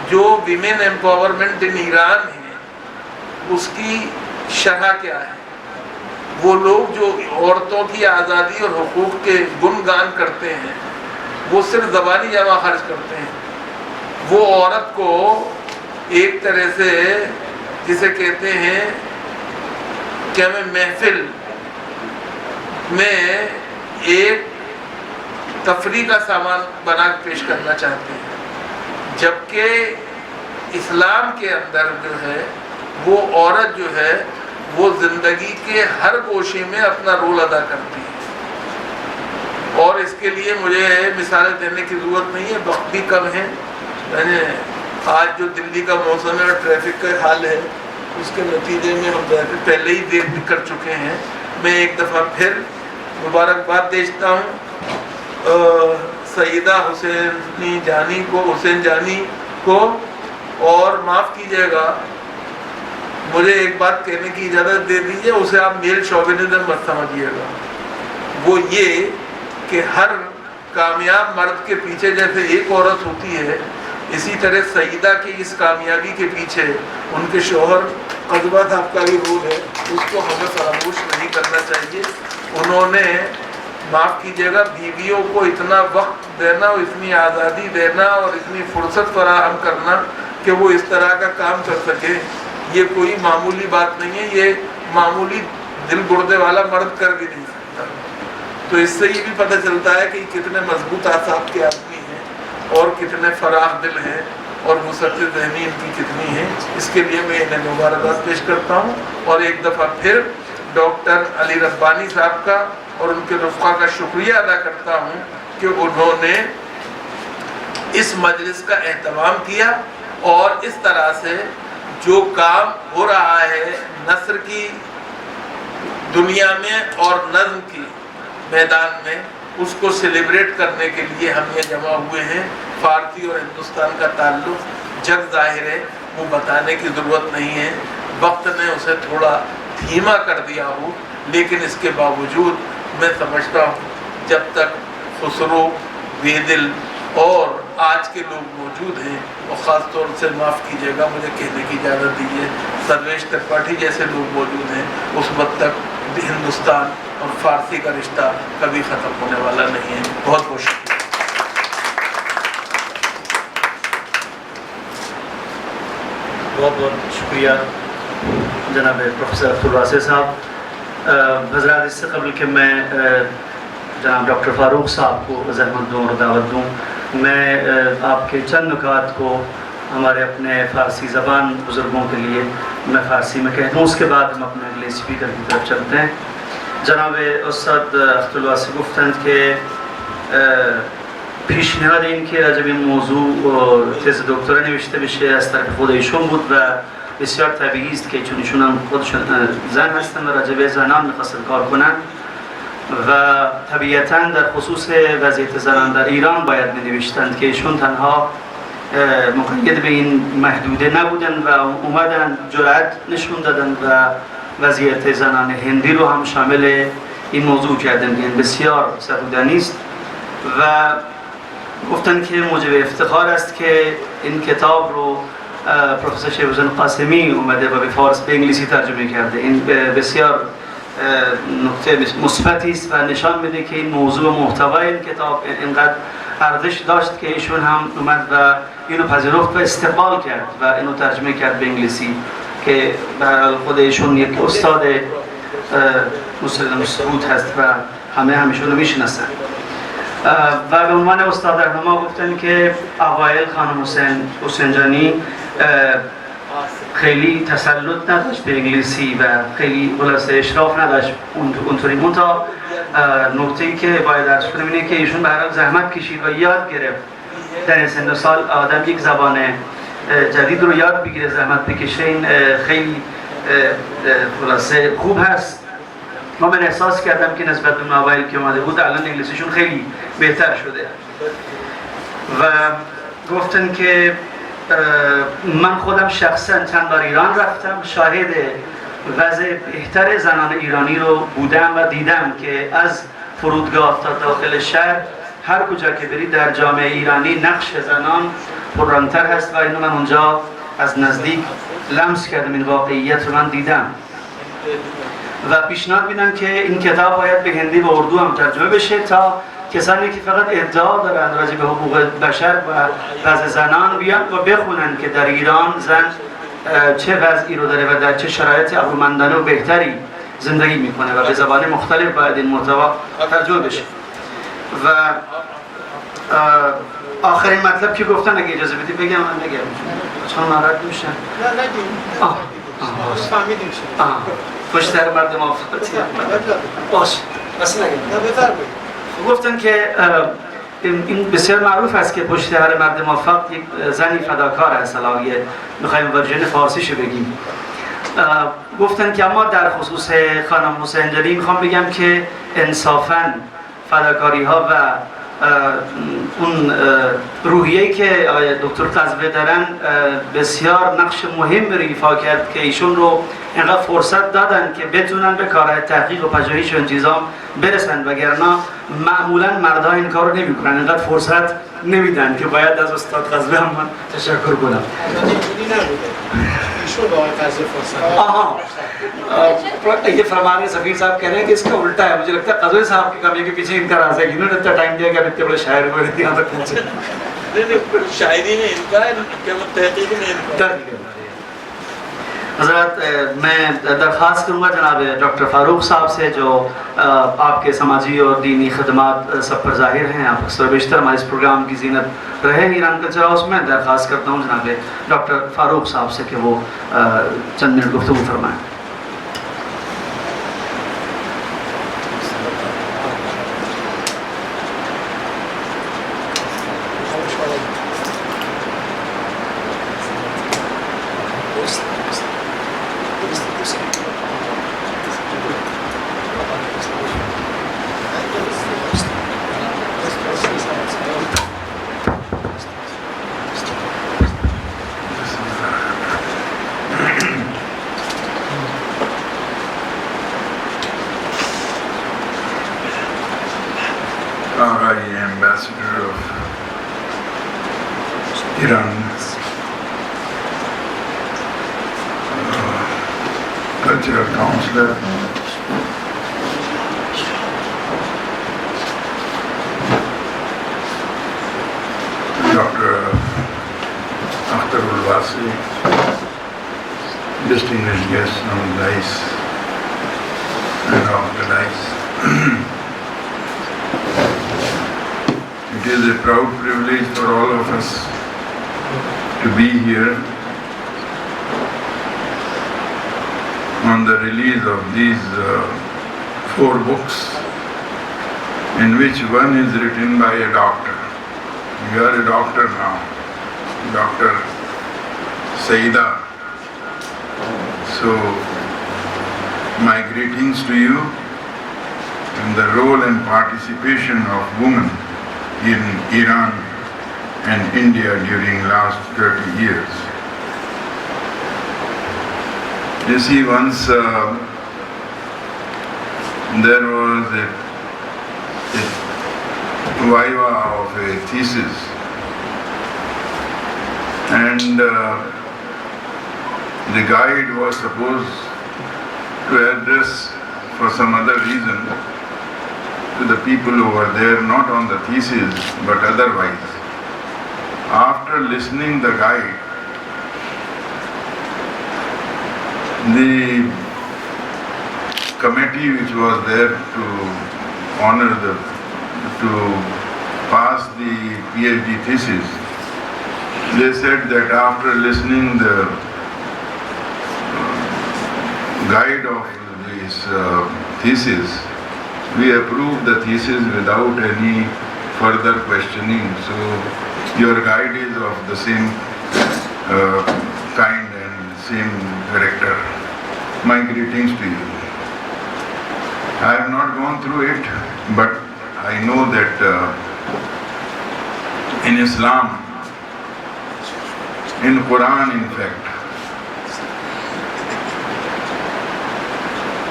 جو ویمن ایمپاورمنٹ ان ایران ہے اس کی شرح کیا ہے۔ وہ لوگ جو عورتوں کی آزادی اور حقوق کے گن گان کرتے ہیں وہ صرف زبانی جمع خرچ کرتے ہیں، وہ عورت کو ایک طرح سے جسے کہتے ہیں کہ ہمیں محفل میں ایک تفریح کا سامان بنا کے پیش کرنا چاہتے ہیں، جبکہ اسلام کے اندر جو ہے وہ عورت جو ہے وہ زندگی کے ہر گوشے میں اپنا رول ادا کرتی ہے، اور اس کے لیے مجھے مثالیں دینے کی ضرورت نہیں ہے، وقت بھی کم ہے۔ میں نے آج جو دلی کا موسم ہے اور ٹریفک کا حال ہے اس کے نتیجے میں ہم پہلے ہی دیر بھی کر چکے ہیں۔ میں ایک دفعہ پھر مبارکباد دیتا ہوں سیدہ حسین جانی کو، اور معاف کیجیے گا مجھے ایک بات کہنے کی اجازت دے دیجیے، اسے آپ میل شوونزم مت سمجھیے گا، وہ یہ کہ ہر کامیاب مرد کے پیچھے جیسے ایک عورت ہوتی ہے، اسی طرح سیدہ کی اس کامیابی کے پیچھے ان کے شوہر قصبہ صاحب کا بھی رول ہے، اس کو ہمیں فراموش نہیں کرنا چاہیے۔ انہوں نے معاف کیجیے گا بیویوں کو اتنا وقت देना और इतनी आज़ादी देना और इतनी फुर्सत फराहम करना कि वो इस तरह का काम कर सके, ये कोई मामूली बात नहीं है। ये मामूली दिल गुर्दे वाला मर्द कर भी नहीं सकता। तो इससे ये भी पता चलता है कि कितने मजबूत आसाब के आदमी हैं और कितने फराह दिल हैं और वुसअत ज़हनी इनकी कितनी है। इसके लिए मैं इन्हें मुबारकबाद पेश करता हूँ और एक दफ़ा फिर डॉक्टर अली रब्बानी साहब का और उनके रफ़ा का शुक्रिया अदा करता हूँ कि उन्होंने इस मजलिस का एहतमाम किया और इस तरह से जो काम हो रहा है नस्र की दुनिया में और नज़्म की मैदान में, उसको सेलिब्रेट करने के लिए हम ये जमा हुए हैं। फारसी और हिंदुस्तान का ताल्लुक़ जग ज़ाहिर है, वो बताने की ज़रूरत नहीं है। वक्त ने उसे थोड़ा धीमा कर दिया हो, लेकिन इसके बावजूद मैं समझता हूँ जब तक खुसरो, बेदिल और आज के लोग मौजूद हैं, और ख़ास तौर से माफ़ कीजिएगा मुझे कहने की इजाज़त दीजिए, सर्वेश त्रिपाठी जैसे लोग मौजूद हैं, उस वक्त तक हिंदुस्तान और फारसी का रिश्ता कभी ख़त्म होने वाला नहीं है। बहुत बहुत शुक्रिया। बहुत बहुत शुक्रिया जनाब प्रोफेसर अब्दुल वासिअ साहब। हज़रात, इससे कबल कि मैं जनाब डॉक्टर फ़ारूक साहब को ज़हमत दूँ और दावत दूँ, मैं आपके चंद नुकात को हमारे अपने फ़ारसी ज़बान बुज़ुर्गों के लिए मैं फ़ारसी में कह दूँ, उसके बाद हम अपने अगले स्पीकर की तरफ चलते हैं। जनाब उस्ताद अब्दुल वासिअ गुफ्तन के پیشنهاد این که راجع به این موضوع تز دکترا نوشته بشه از طرف خود ایشون بود و بسیار طبیعی است که چون ایشون هم خودشون زن هستن و راجع به زنان می‌خواستن کار کنن و طبیعتاً در خصوص وضعیت زنان در ایران باید می‌نوشتند که ایشون تنها مقید به این محدوده نبودن و اومدن جرأت نشون دادن و وضعیت زنان هندی رو هم شامل این موضوع کردن که این بسیار ستودنی است و گفتن که موجب افتخار است که این کتاب رو پروفسور شیخ حسین قاسمی اومده و به فارس به انگلیسی ترجمه کرده. این بسیار نکته مثبتی است و نشان میده که این موضوع و محتوای این کتاب اینقدر ارزش داشت که ایشون هم اومد و اینو پذیرفت و استقبال کرد و اینو ترجمه کرد به انگلیسی که به هر حال خود ایشون یک استاد مسلم سعود هست و همه ایشون رو میشناسن. و به عنوان استاد راهنما گفتن که اوایل خانم حسین جانی خیلی تسلط نداشت به انگلیسی و خیلی خلاصه اشراف نداشت اونطوری. منتها نکته‌ای که باید عرض کنم اینه که ایشون به هر حال زحمت کشید و یاد گرفت. در این سن و سال آدم یک زبان جدید رو یاد بگیره، زحمت بکشه، این خیلی خلاصه خوب هست. ما من احساس کردم که نسبت به اوایل که اومده بود الان انگلیسیشون خیلی بهتر شده و گفتن که من خودم شخصا چند بار ایران رفتم، شاهد وضع بهتر زنان ایرانی رو بودم و دیدم که از فرودگاه تا داخل شهر هر کجا که برید در جامعه ایرانی نقش زنان پررنگ‌تر هست و اینو من اونجا از نزدیک لمس کردم، این واقعیت رو من دیدم و پیشنهاد میدم که این کتاب باید به هندی و اردو هم ترجمه بشه تا کسانی که فقط ادعا دارن راجع به حقوق بشر و وضع زنان بیان و بخونن که در ایران زن چه وضعی رو داره و در چه شرایط ابرومندانه و بهتری زندگی میکنه و به زبان مختلف باید این محتوا ترجمه بشه. و آخرین مطلب که گفتن اگه اجازه بدید بگم، من نگم چون ناراحت میشن. نه نگیم. فهمیدیم شد. پشت در مرد موافقتی باش بس نگیم. نه بفرمایید. گفتن که این بسیار معروف است که پشت هر مرد موفق یک زنی فداکار هست. حالا میخوایم ورژن فارسیشو بگیم. گفتن که اما در خصوص خانم حسین جانی میخوام بگم که انصافاً فداکاری ها و اون روحیه‌ای که دکتر قزوه دارن بسیار نقش مهم رو ایفا کرد که ایشون رو اینقدر فرصت دادن که بتونن به کارهای تحقیق و پژوهش و انتظام برسن، وگرنه معمولا مردها این کار رو نمی‌کنن، اینقدر فرصت نمیدن که باید از استاد قزوه هم من تشکر کنم. ایشون با آقای قاضی فرصت हाँ ये फरमा रहे सफ़ीर साहब कह रहे हैं कि इसका उल्टा है मुझे लगता है कज़ोई साहब की कमी के पीछे इनका राज है कि इन्होंने इतना टाइम दिया कि अब इतने बड़े शायर को यहाँ तक पहुँचे नहीं शायरी में इनका है केवल तहकीक में इनका हज़रत मैं दरख्वास्त करूँगा जनाब डॉक्टर फ़ारूक साहब से जो आपके समाजी और दीनी खदमात सब पर ज़ाहिर हैं आप अक्सर बेशतर हमारे इस प्रोग्राम की जीनत रहे हैं ईरान कल्चर हाउस में दरख्वास्त करता हूँ जनाब डॉक्टर फ़ारूक साहब से कि वो चंद मिनट गुफ्तगू फरमाएँ Ambassador of Iran, Cultural Counselor, Dr. Akhtarul Wasi, distinguished guests on the dais and off the dais. It is a proud privilege for all of us to be here on the release of these 4 books, in which one is written by a doctor. You are a doctor now, Dr. Saida. So, my greetings to you and the role and participation of women in Iran and India during last 30 years. You see, once there was a viva of a thesis, and the guide was supposed to address for some other reason to the people who were there, not on the thesis but otherwise. After listening the guide, the committee which was there to honor to pass the PhD thesis, they said that after listening the guide of this thesis, we approve the thesis without any further questioning. So your guide is of the same kind and same character. My greetings to you. I have not gone through it, but I know that in Islam, in Quran in fact,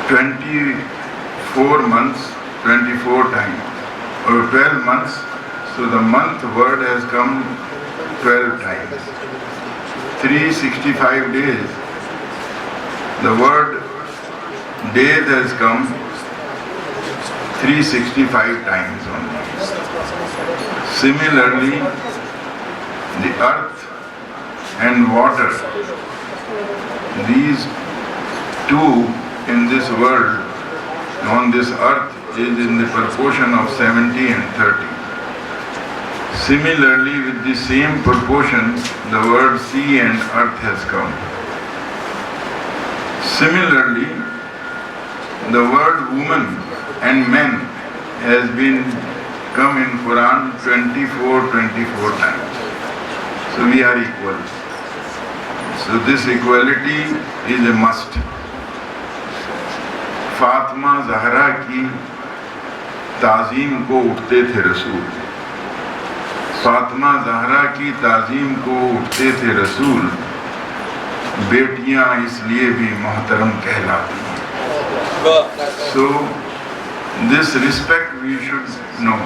24 months, 24 times, or 12 months, so the month word has come 12 times. 365 days, the word days has come 365 times only. Similarly, the earth and water, these two in this world, on this earth, is in the proportion of 70 and 30. Similarly, with the same proportion, the word sea and earth has come. Similarly, the word woman and men has been come in Quran 24 times. So we are equal. So this equality is a must. Fatima ज़हरा की ताज़ीम को उठते थे रसूल, फातिमा ज़हरा की ताज़ीम को उठते थे रसूल, बेटियां इसलिए भी मोहतरम कहलाती हैं. So this respect we should know.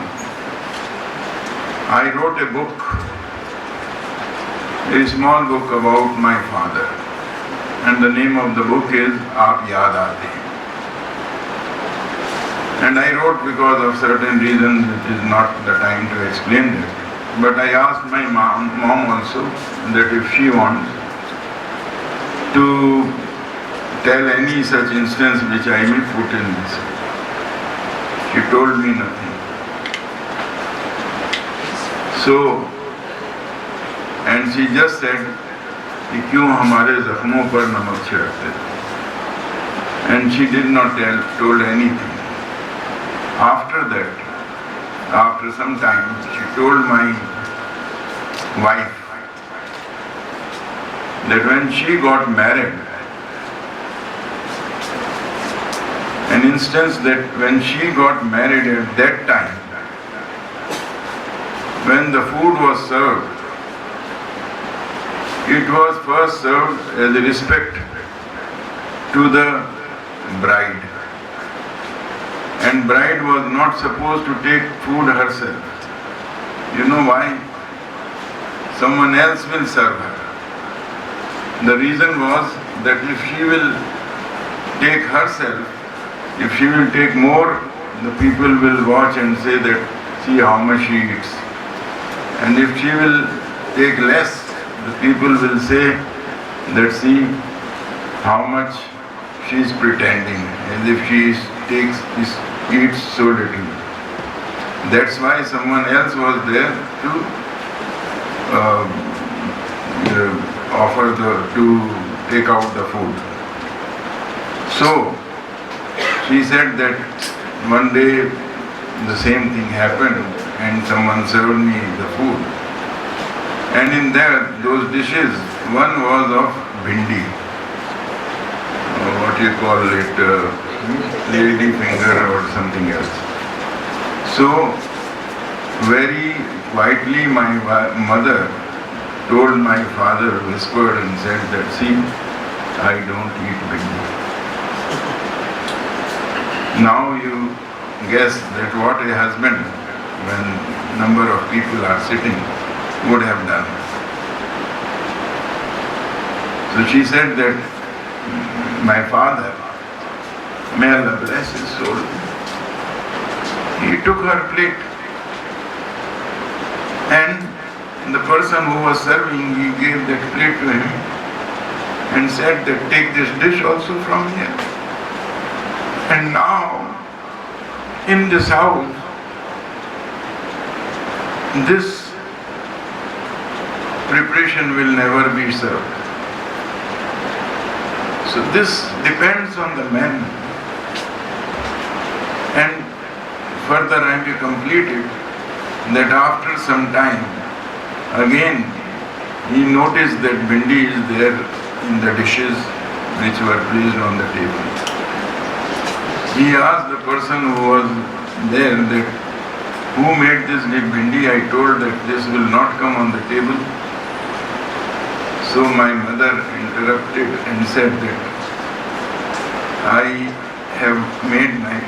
I wrote a small book about my father. and the name of the book is Aap Yaad Aate Hain. And I wrote because of certain reasons, it is not the time to explain that. But I asked my mom also that if she wants to tell any such instance which I may put in this. She told me nothing. So, and she just said कि क्यों हमारे जख्मों पर नमक छिड़कते थे. And she did not told anything. After that, after some time, she told my wife that when she got married, an instance that when she got married at that time, when the food was served, it was first served as a respect to the bride. And bride was not supposed to take food herself. You know why? Someone else will serve her. The reason was that if she will take herself, if she will take more, the people will watch and say that, see how much she eats. And if she will take less, the people will say that, see how much she is pretending, as if she eats so little. That's why someone else was there to to take out the food. So she said that one day the same thing happened and someone served me the food. And in those dishes, one was of bhindi, what you call it, lady finger or something else. So very quietly my mother told my father, whispered and said that, see, I don't eat bhindi. Now you guess that what a husband, when number of people are sitting, would have done. So she said that my father, may Allah bless his soul, he took her plate and the person who was serving, he gave that plate to him and said that take this dish also from here. And now in this house, this preparation will never be served. So this depends on the man. And further I may complete it that after some time, again he noticed that bhindi is there in the dishes which were placed on the table. He asked the person who was there that, who made this bhindi? I told that this will not come on the table. So my mother interrupted and said that I have made my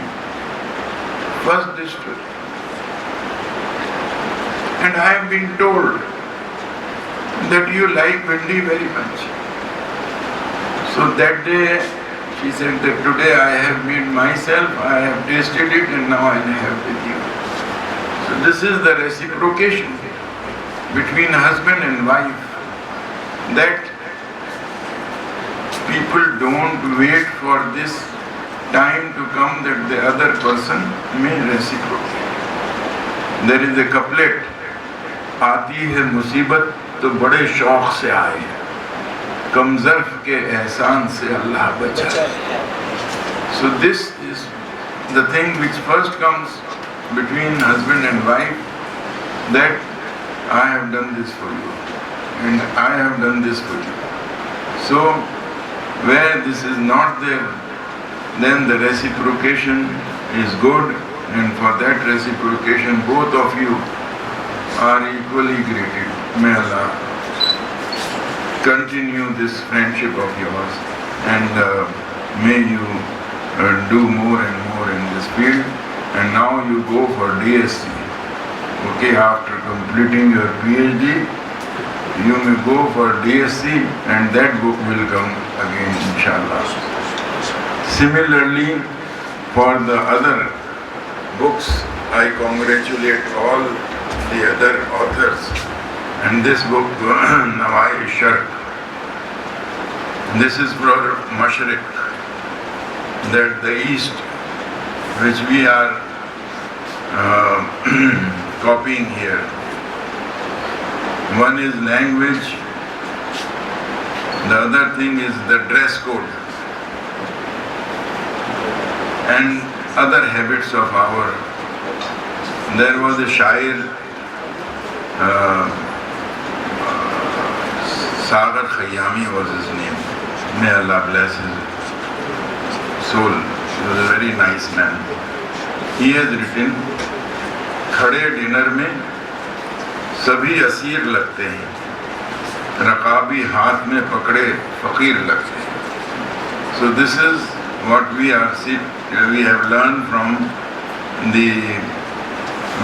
first dish today. And I have been told that you like bhindi very much. So that day she said that today I have made myself, I have tasted it and now I have with you. So this is the reciprocation between husband and wife, that people don't wait for this time to come that the other person may reciprocate. There is a couplet, आती है मुसीबत तो बड़े शौक से आए, कमजर्फ के एहसान से अल्लाह बचाए. So this is the thing which first comes between husband and wife, that I have done this for you and I have done this for you. So where this is not there, then the reciprocation is good, and for that reciprocation both of you are equally graded. May Allah continue this friendship of yours and may you do more and more in this field. And now you go for DSc. Okay, after completing your PhD, you may go for DSc and that book will come again, inshallah. Similarly, for the other books, I congratulate all the other authors. And this book, Nawai-e-Sharq, this is for Mashriq, that the East, which we are copying here. One is language, the other thing is the dress code and other habits of our. There was a shair, Sagar Khayyami was his name. May Allah bless his soul. He was a very nice man. He has written, کھڑے ڈنر میں سبھی اسیر لگتے ہیں, رقابی ہاتھ میں پکڑے فقیر لگتے ہیں. So this is what we have learned from the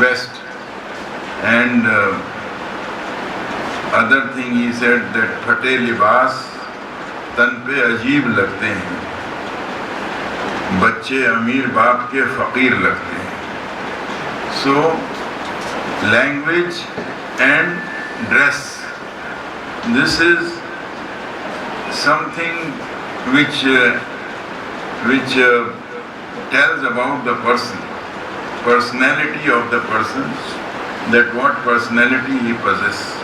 West. And other thing he said that پھٹے لباس تن پہ عجیب لگتے ہیں, بچے امیر باپ کے فقیر لگتے ہیں. So language and dress, this is something which tells about the personality of the person, that what personality he possesses.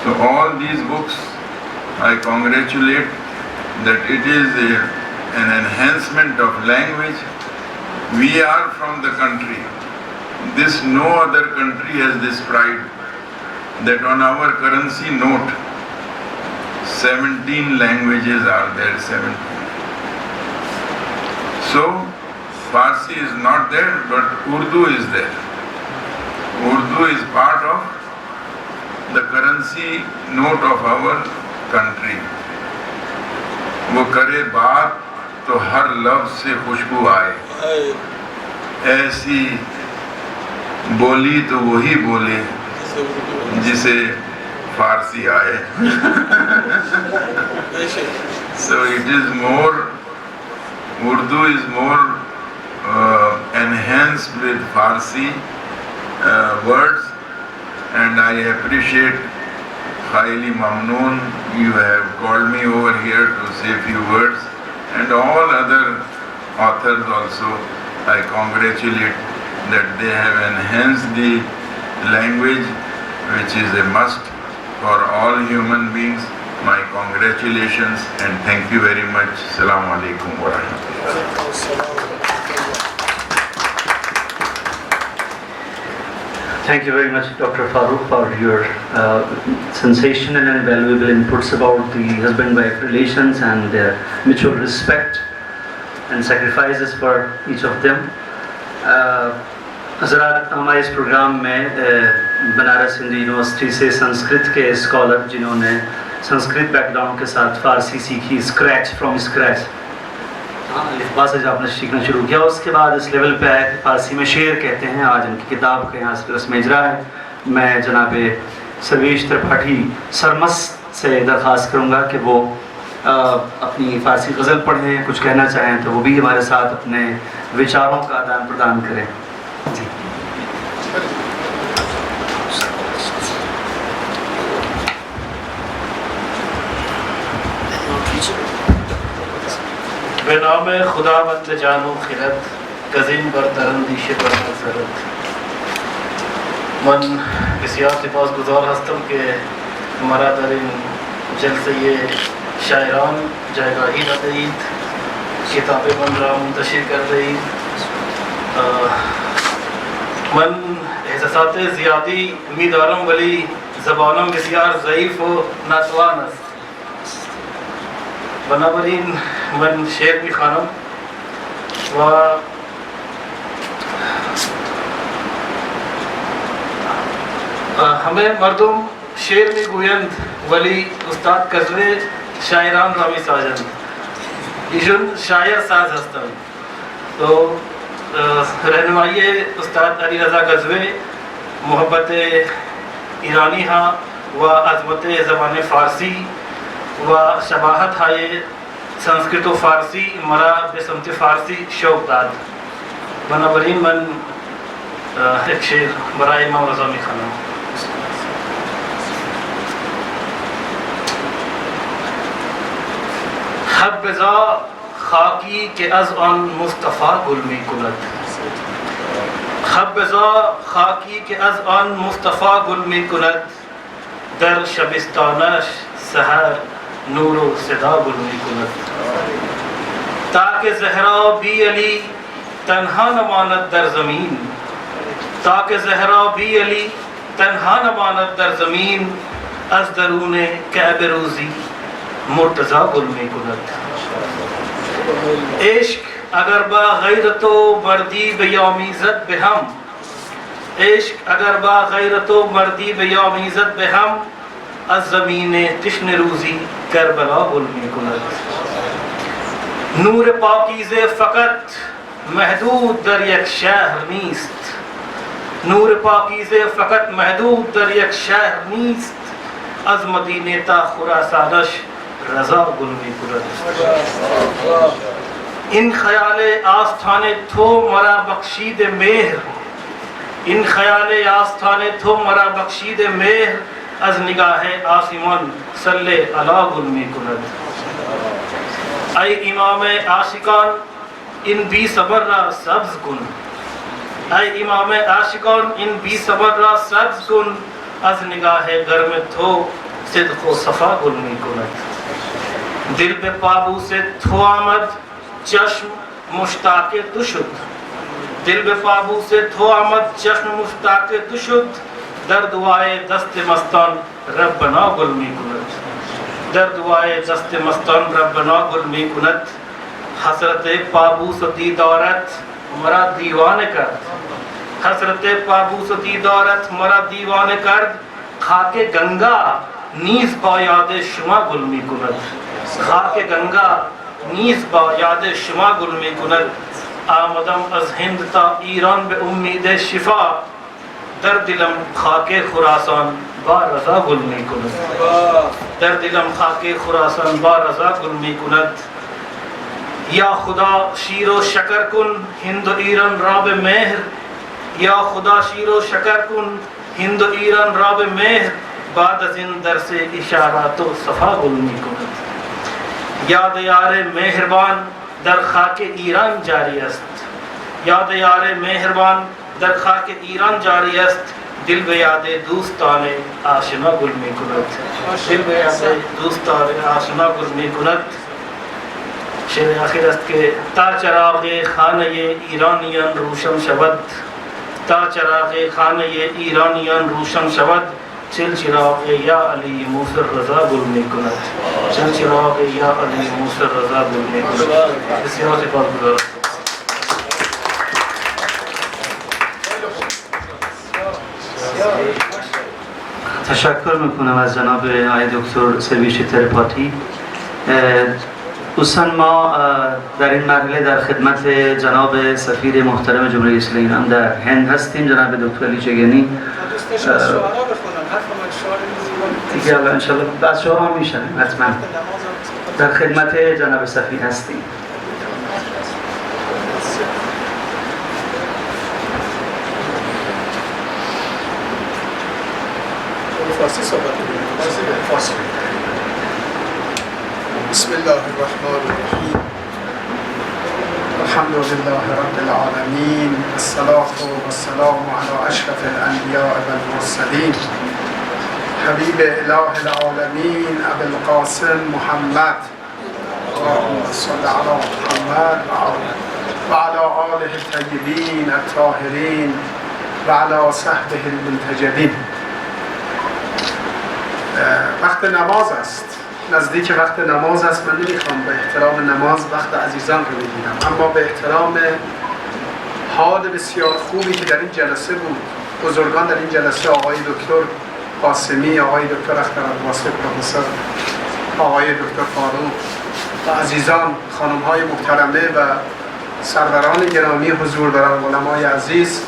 So all these books, I congratulate that it is an enhancement of language. We are from the country. No other country has this pride that on our currency note 17 languages are there, 17. So Farsi is not there, but Urdu is there. Urdu is part of the currency note of our country. وہ کرے بات تو ہر لفظ سے خوشبو آئے, ایسی بولی تو وہی بولے جسے فارسی آئے. So it is more, Urdu is more enhanced with Farsi words, and I appreciate, highly mamnoon, you have called me over here to say a few words, and all other authors also I congratulate that they have enhanced the language, which is a must for all human beings. My congratulations and thank you very much. Assalamu alaikum wa rahmatullah. Thank you very much, Dr. Farooq, for your sensational and valuable inputs about the husband-wife relations and their mutual respect and sacrifices for each of them. حضرات, ہمارے اس پروگرام میں بنارس ہندو یونیورسٹی سے سنسکرت کے اسکالر جنہوں نے سنسکرت بیک گراؤنڈ کے ساتھ فارسی سیکھی, اسکریچ فرام اسکریچ, الفبا سے آپ نے سیکھنا شروع کیا, اس کے بعد اس لیول پہ آئے کہ فارسی میں شعر کہتے ہیں. آج ان کی کتاب کا یہاں سے رسم اجرا ہے. میں جناب سرویش ترپاٹھی سرمس سے درخواست کروں گا کہ وہ اپنی فارسی غزل پڑھیں, کچھ کہنا چاہیں تو وہ بھی ہمارے ساتھ اپنے وچاروں کا آدان پردان کریں. جی. به نام خداوند جان و خرد گزین بر تراندیش بر حضرت. من بسیار سپاسگزار هستم که مرا در این جلسه شاعران جایگاهی داده اید, کتاب من را منتشر کرده اید. من احساسات زیادی می‌دارم ولی زبانم بسیار ضعیف و ناتوان است. بنابراین من شعر می‌خوانم و همه مردم شعر میگویند ولی استاد کزوه شاعران را میسازند. ایشون شاعر ساز هستند. تو رہنمائی استاد علی رضا غزوے, محبت ایرانی ها و عظمت زبان فارسی و شباهت های سنسکرت و فارسی مرا به سمت فارسی شوق داد. بنابراین من یک شعر برای امام رضا میخوانم. حبذا خاکی که از آن مصطفی گل می کند. حبذا خاکی که از آن مصطفی گل می کند، در شبستانش سحر نور و صدا گل می کند. تاکہ زہرا بی علی تنہا نماند در زمین، تاکہ زہرا بی علی تنہا نماند در زمین، از درون کعبہ روزی مرتضی گل می کند. عشق اگر با غیرت و مردی بیامیزد به هم، عشق اگر با غیرت و مردی بیامیزد به هم، از زمین تشنه روزی کربلا گل می کند. نور پاکیزه فقط محدود در یک شهر نیست، نور پاکیزه فقط محدود در یک شهر نیست، از مدینه تا خراسانش رضا گل می کند. این خیال آستان تو مرا بخشید مهر، این خیال آستان تو مرا بخشید مهر، از نگاه آسمان صلی علی گل می کند. ای امام عاشقان این بی صبر را سبز کن، ای امام عاشقان این بی صبر را سبز کن، از نگاه گرم تو صدق و صفا گل می کند. دل به پابوس تو آمد چشم مشتاق تو شد، دل به پابوس تو آمد چشم مشتاق تو شد، در دعای دست مستان ربنا گل می کند، در دعای دست مستان ربنا گل می کند. حسرت پابوس و دیدارت مرا دیوانه کرد، حسرت پابوس و دیدارت مرا دیوانه کرد، خاک گنگا نیز با یاد شما گل می کند، خاک گنگا نیز با یاد شما گل می کند. آمدم از هند تا ایران به امید شفا، در دلم خاک خراسان با رضا گل می کند، در دلم خاک خراسان با رضا گل می کند. یا خدا شیر و شکر کن هند و ایران را به مهر، یا خدا شیر و شکر کن هند و ایران را به مهر، بعد از این درس اشارات و صفا گل می کند. یاد یار مهربان در خاک ایران جاری است، یاد یار مهربان در خاک ایران جاری است، دل به یاد دوستان آشنا گل می کند، دل به یاد دوستان آشنا گل می کند. شعر آخر است که تا چراغ خانه ایرانیان روشن شود، تا چراغ خانه ایرانیان روشن شود، چل چراغ یا علی موسر رضا گل می کند، چل چراغ یا علی موسر رضا گل می کند. بسیار سپاسگزارم. تشکر میکنم از جناب آقای دکتر سرویش ترپاتی. دوستان ما در این مرحله در خدمت جناب سفیر محترم جمهوری اسلامی ایران در هند هستیم، جناب دکتر علی چگنی. دیگه الان انشاءالله بعد شما هم میشنیم حتما. در خدمت جناب سفیر هستیم. فارسی صحبت کنیم. فارسی. بسم الله الرحمن الرحیم. الحمد لله رب العالمین، الصلاة والسلام علی اشرف الانبیاء والمرسلین، حبیب اله العالمین ابی القاسم محمد، اللهم صل علی محمد و علی آله الطیبین الطاهرین و علی صحبه المنتجبین. وقت نماز است، نزدیک وقت نماز است. من نمیخوام به احترام نماز وقت عزیزان رو بگیرم، اما به احترام حال بسیار خوبی که در این جلسه بود، بزرگان در این جلسه، آقای دکتر قاسمی، آقای دکتر اخترعباسی، پروفسور آقای دکتر فاروق و عزیزان، خانم‌های محترمه و سروران گرامی حضور دارن، علمای عزیز،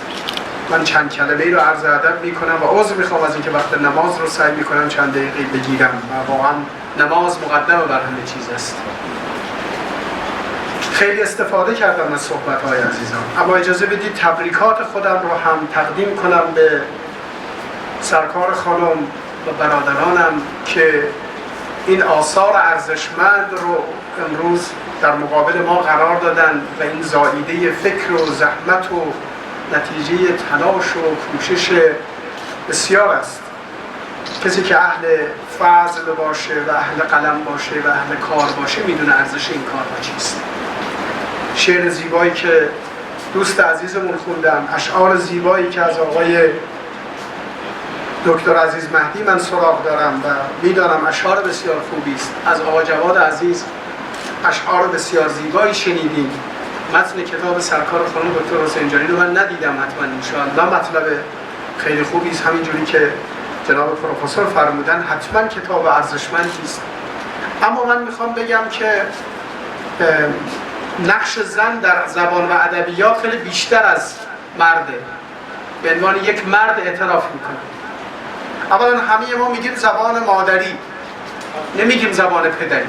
من چند کلمه‌ای رو عرض ادب می‌کنم و عذر می‌خوام از اینکه وقت نماز رو سعی می‌کنم چند دقیقه بگیرم و واقعا نماز مقدم بر همه چیز است. خیلی استفاده کردم از صحبت‌های عزیزان، اما اجازه بدید تبریکات خودم رو هم تقدیم کنم به سرکار خانم و برادرانم که این آثار ارزشمند رو امروز در مقابل ما قرار دادن و این زائیده فکر و زحمت و نتیجه تلاش و کوشش بسیار است. کسی که اهل فضل باشه و اهل قلم باشه و اهل کار باشه میدونه ارزش این کار و چیست. شعر زیبایی که دوست عزیزمون خوندن، اشعار زیبایی که از آقای دکتر عزیز مهدی من سراغ دارم و میدانم اشعار بسیار خوبی است. از آقا جواد عزیز اشعار بسیار زیبایی شنیدیم. متن کتاب سرکار خانم دکتر حسینجانی رو من ندیدم، حتما انشاءالله مطلب خیلی خوبی است. همینجوری که جناب پروفسور فرمودن حتما کتاب ارزشمندی است. اما من میخوام بگم که نقش زن در زبان و ادبیات خیلی بیشتر از مرده. به عنوان یک مرد اعتراف میکنم. اولا همه ما میگیم زبان مادری، نمیگیم زبان پدری.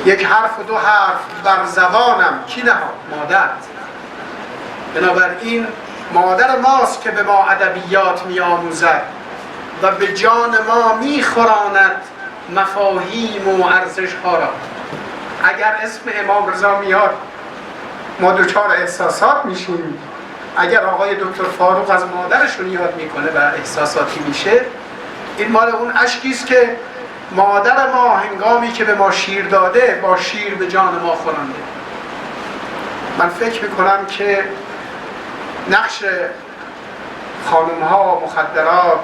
یک حرف و دو حرف بر زبانم کی نهاد؟ مادر. بنابراین مادر ماست که به ما ادبیات میآموزد و به جان ما میخوراند مفاهیم و ارزش ها را. اگر اسم امام رضا میاد ما دچار احساسات میشیم، اگر آقای دکتر فاروق از مادرشون یاد میکنه و احساساتی میشه، این مال اون اشکی است که مادر ما هنگامی که به ما شیر داده با شیر به جان ما خورنده. من فکر میکنم که نقش خانم‌ها مخدرات،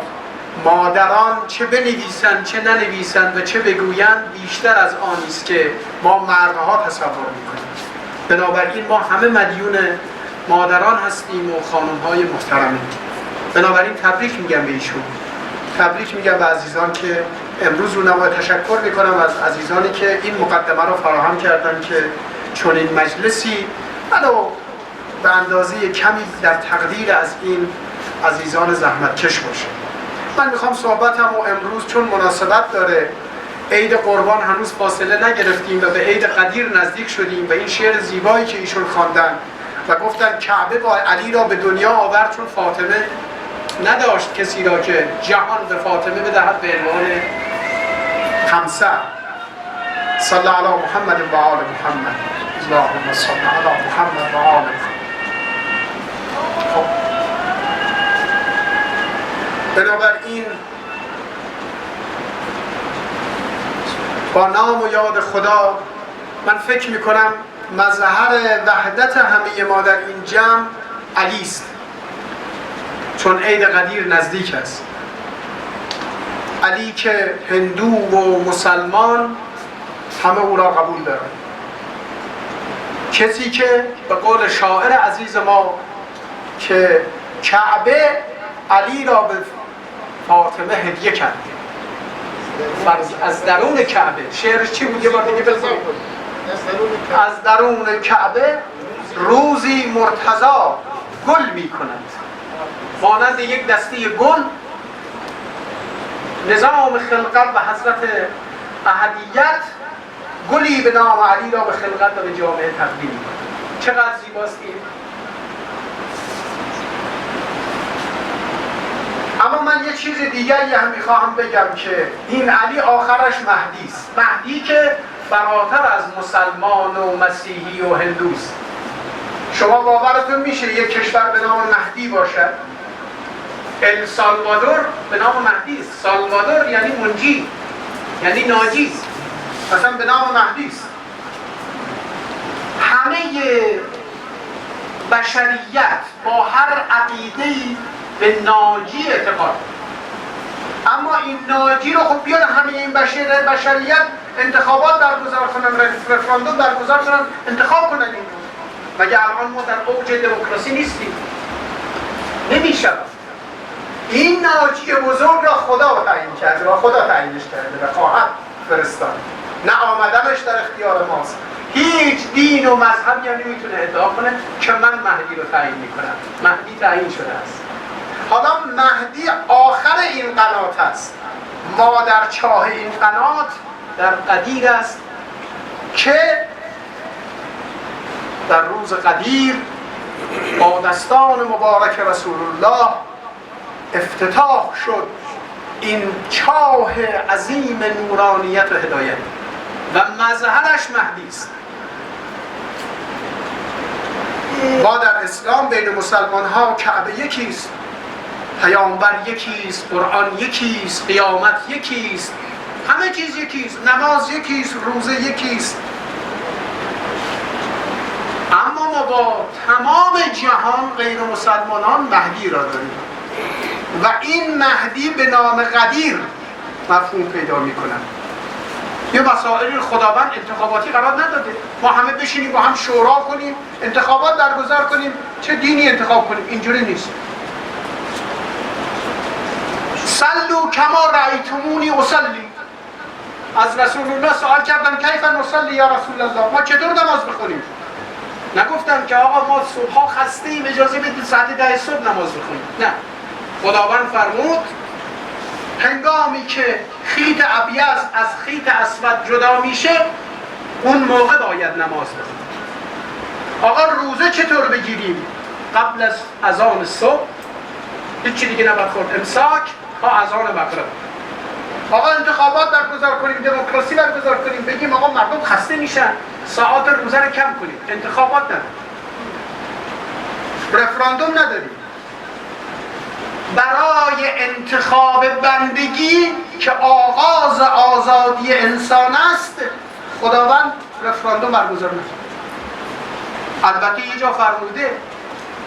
مادران چه بنویسند چه ننویسند و چه بگویند بیشتر از آنی است که ما مردها تصور میکنیم. بنابراین ما همه مدیون مادران هستیم و خانم‌های محترمه. بنابراین تبریک میگم به ایشون، تبریک میگم به عزیزان که امروز رو نمای تشکر میکنم از عزیزانی که این مقدمه رو فراهم کردن که چون این مجلسی ولو به اندازه کمی در تقدیر از این عزیزان زحمتکش باشه. من میخوام صحبتم و امروز چون مناسبت داره، عید قربان هنوز فاصله نگرفتیم و به عید قدیر نزدیک شدیم و این شعر زیبایی که ایشون خواندن و گفتن کعبه با علی را به دنیا آورد چون فاطمه نداشت کسی را که جهان به فاطمه بدهد به عنوان خمسه. صلی علی محمد و آل محمد. اللهم صل علی محمد و آل محمد. خب بنابراین با نام و یاد خدا من فکر میکنم مظهر وحدت همه ما در این جمع علی است، چون عید قدیر نزدیک است. علی که هندو و مسلمان همه او را قبول دارند. کسی که به قول شاعر عزیز ما که کعبه علی را به فاطمه هدیه کرد، از درون کعبه. شعرش چی بود؟ یه بار دیگه بخونید. از درون کعبه روزی مرتضی گل می کند، مانند یک دسته گل نظام خلقت و حضرت احدیت گلی به نام علی را به خلقت و به جامعه تقدیم می کند. چقدر زیباست این. اما من یه چیز دیگری هم میخواهم بگم که این علی آخرش مهدی است. مهدی که فراتر از مسلمان و مسیحی و هندوست. شما باورتون میشه یک کشور به نام مهدی باشد؟ ال سالوادور به نام مهدی است. سالوادور یعنی منجی، یعنی ناجی، مثلا به نام مهدی است. همه بشریت با هر عقیده‌ای به ناجی اعتقاد، اما این ناجی رو خب بیان همه این بشریت انتخابات برگزار کنن، رفراندوم برگزار کنن، انتخاب کنن. این رو مگه الان ما در اوج دموکراسی نیستیم؟ نمیشه. این ناجی بزرگ را خدا تعیین کرده و خدا تعیینش کرده و خواهد فرستاد، نه آمدنش در اختیار ماست. هیچ دین و مذهبی هم نمیتونه ادعا کنه که من مهدی رو تعیین میکنم. مهدی تعیین شده است. حالا مهدی آخر این قنات است. ما در چاه این قنات در قدیر است که در روز قدیر با دستان مبارک رسول الله افتتاح شد این چاه عظیم نورانیت و هدایت و مظهرش مهدی است. ما در اسلام بین مسلمان ها کعبه یکیست، پیامبر یکیست، قرآن یکیست، قیامت یکیست، همه چیز یکیست، نماز یکیست، روزه یکیست. اما ما با تمام جهان غیر مسلمانان مهدی را داریم و این مهدی به نام قدیر مفهوم پیدا می کند. یه مسائل خداوند انتخاباتی قرار نداده ما همه بشینیم با هم شورا کنیم انتخابات برگزار کنیم چه دینی انتخاب کنیم، اینجوری نیست. صلوا کما رأیتمونی اصلی. از رسول الله سوال کردن کیف نصلی یا رسول الله، ما چطور نماز بخونیم؟ نگفتن که آقا ما صبحا خسته ایم اجازه بدید ساعت 10 صبح نماز بخونیم، نه، خداوند فرمود هنگامی که خیط ابیض از خیط اسود جدا میشه اون موقع باید نماز بخونیم. آقا روزه چطور بگیریم؟ قبل از اذان صبح هیچی دیگه نباید خورد، امساک تا اذان مغرب. آقا انتخابات برگزار کنیم، دموکراسی برگزار کنیم، بگیم آقا مردم خسته میشن ساعات روزه رو کم کنیم، انتخابات نداریم، رفراندوم نداریم. برای انتخاب بندگی که آغاز آزادی انسان است خداوند رفراندوم برگزار نکنه. البته یه جا فرموده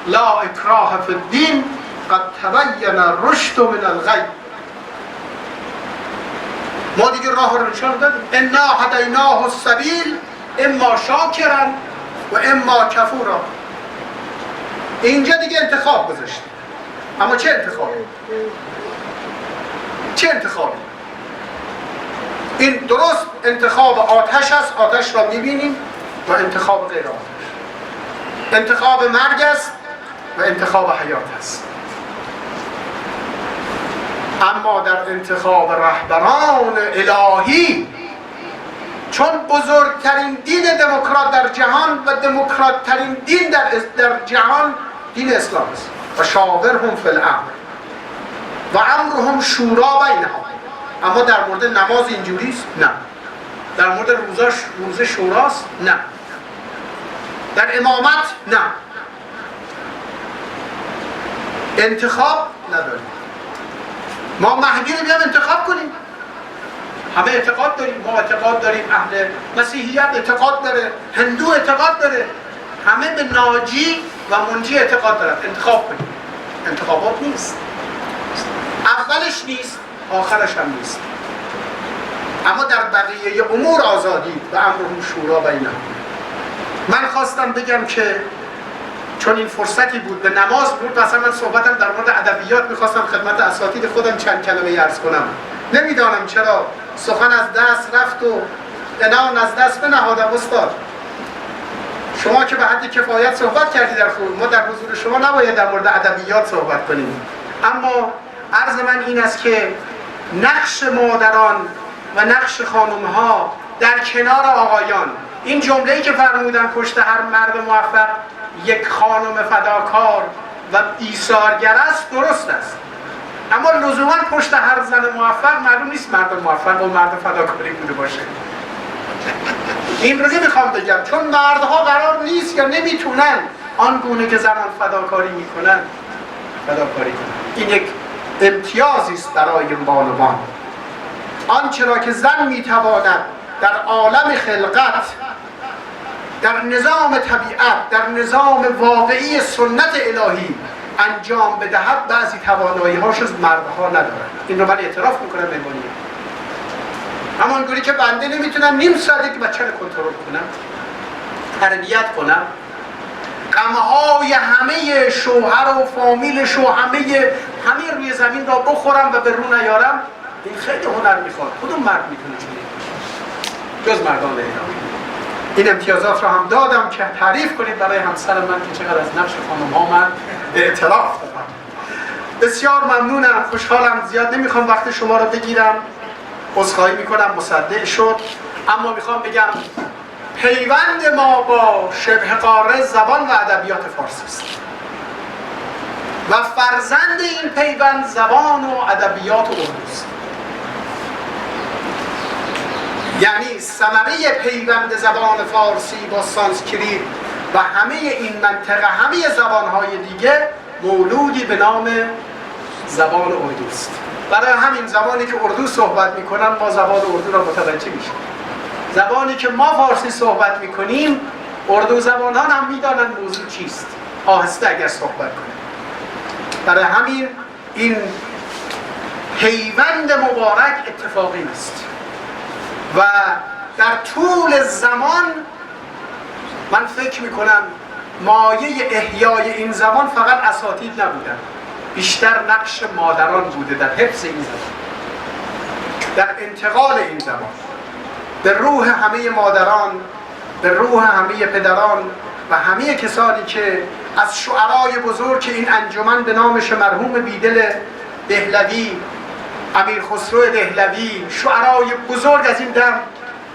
لا اکراه فی الدین قد تبین الرشد من الغی. ما دیگه راه رو نشان دادیم، انا هدیناه السبیل اما شاکرا و اما کفورا. اینجا دیگه انتخاب گذاشتیم، اما چه انتخابی؟ چه انتخابی؟ این درست انتخاب آتش است، آتش را میبینیم، و انتخاب غیر آتش، انتخاب مرگ است و انتخاب حیات است. اما در انتخاب رهبران الهی، چون بزرگترین دین دموکرات در جهان و دموکرات ترین دین در جهان دین اسلام است و شاورهم فی الامر و امرهم شورا بینهم. اما در مورد نماز اینجوریست؟ نه. در مورد روزه شوراست؟ نه. در امامت؟ نه. انتخاب نداریم. ما مهدی رو بیام انتخاب کنیم. همه اعتقاد داریم، ما اعتقاد داریم، اهل مسیحیت اعتقاد داره، هندو اعتقاد داره، همه به ناجی و منجی اعتقاد دارن. انتخاب کنیم. انتخابات نیست، اولش نیست، آخرش هم نیست. اما در بقیه امور آزادی و امرهم شورا بینهم. من خواستم بگم که چون این فرصتی بود به نماز بود، مثلا من صحبتم در مورد ادبیات میخواستم خدمت اساتید خودم چند کلمه عرض کنم. نمیدانم چرا سخن از دست رفت و عنان از دست بنهادم. استاد شما که به حد کفایت صحبت کردید در خود، ما در حضور شما نباید در مورد ادبیات صحبت کنیم. اما عرض من این است که نقش مادران و نقش خانم‌ها در کنار آقایان، این جمله‌ای که فرمودن پشت هر مرد موفق یک خانم فداکار و ایثارگر است، درست است. اما لزوما پشت هر زن موفق معلوم نیست مرد موفق و مرد فداکاری بوده باشه. این رو نمیخوام بگم، چون مردها قرار نیست یا نمیتونن آنگونه که زنان فداکاری میکنن فداکاری کنن. این یک امتیازی است برای بانوان. آنچه را که زن میتواند در عالم خلقت، در نظام طبیعت، در نظام واقعی سنت الهی انجام بدهد، بعضی توانایی هاش از مردها ندارن. این رو من اعتراف میکنم مهمانی. همانگوری که بنده نمیتونم نیم ساعت یک بچه رو کنترل کنم، تربیت کنم، غمهای همه شوهر و فامیلش و همه روی زمین را بخورم و به رو نیارم، این خیلی هنر میخواد. کدوم مرد میتونه چنین جز مردان ایران؟ این امتیازات را هم دادم که تعریف کنید برای همسر من که چقدر از نقش خانم‌ها من اعتراف دارم. بسیار ممنونم، خوشحالم. زیاد نمیخوام وقت شما را بگیرم، عذرخواهی میکنم مصدق شد. اما میخوام بگم پیوند ما با شبه قاره زبان و ادبیات فارسی است و فرزند این پیوند زبان و ادبیات اردو است. یعنی ثمره پیوند زبان فارسی با سانسکریت و همه این منطقه، همه زبانهای دیگه مولودی به نام زبان اردو است. برای همین زبانی که اردو صحبت میکنن ما زبان اردو را متوجه میشیم. زبانی که ما فارسی صحبت میکنیم اردو زبان ها هم میدانن موضوع چیست، آهسته اگر صحبت کنیم. برای همین این پیوند مبارک اتفاقی است و در طول زمان من فکر میکنم مایه احیای این زبان فقط اساتید نبودن، بیشتر نقش مادران بوده در حفظ این زبان، در انتقال این زبان به روح همه مادران، به روح همه پدران و همه کسانی که از شعرای بزرگ که این انجمن به نامش مرحوم بیدل دهلوی، امیر خسرو دهلوی، شعرای بزرگ از این دم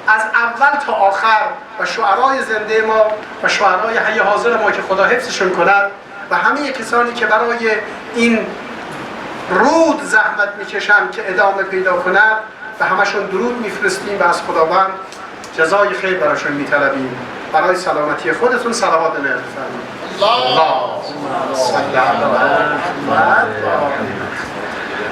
از اول تا آخر و شعرای زنده ما و شعرای حی حاضر ما که خدا حفظشون کند و همه کسانی که برای این رود زحمت میکشن که ادامه پیدا کند و همشون درود میفرستیم و از خداوند جزای خیر براشون میطلبیم. برای سلامتی خودتون صلوات و نعت بفرمایید. اللهم صل علی محمد.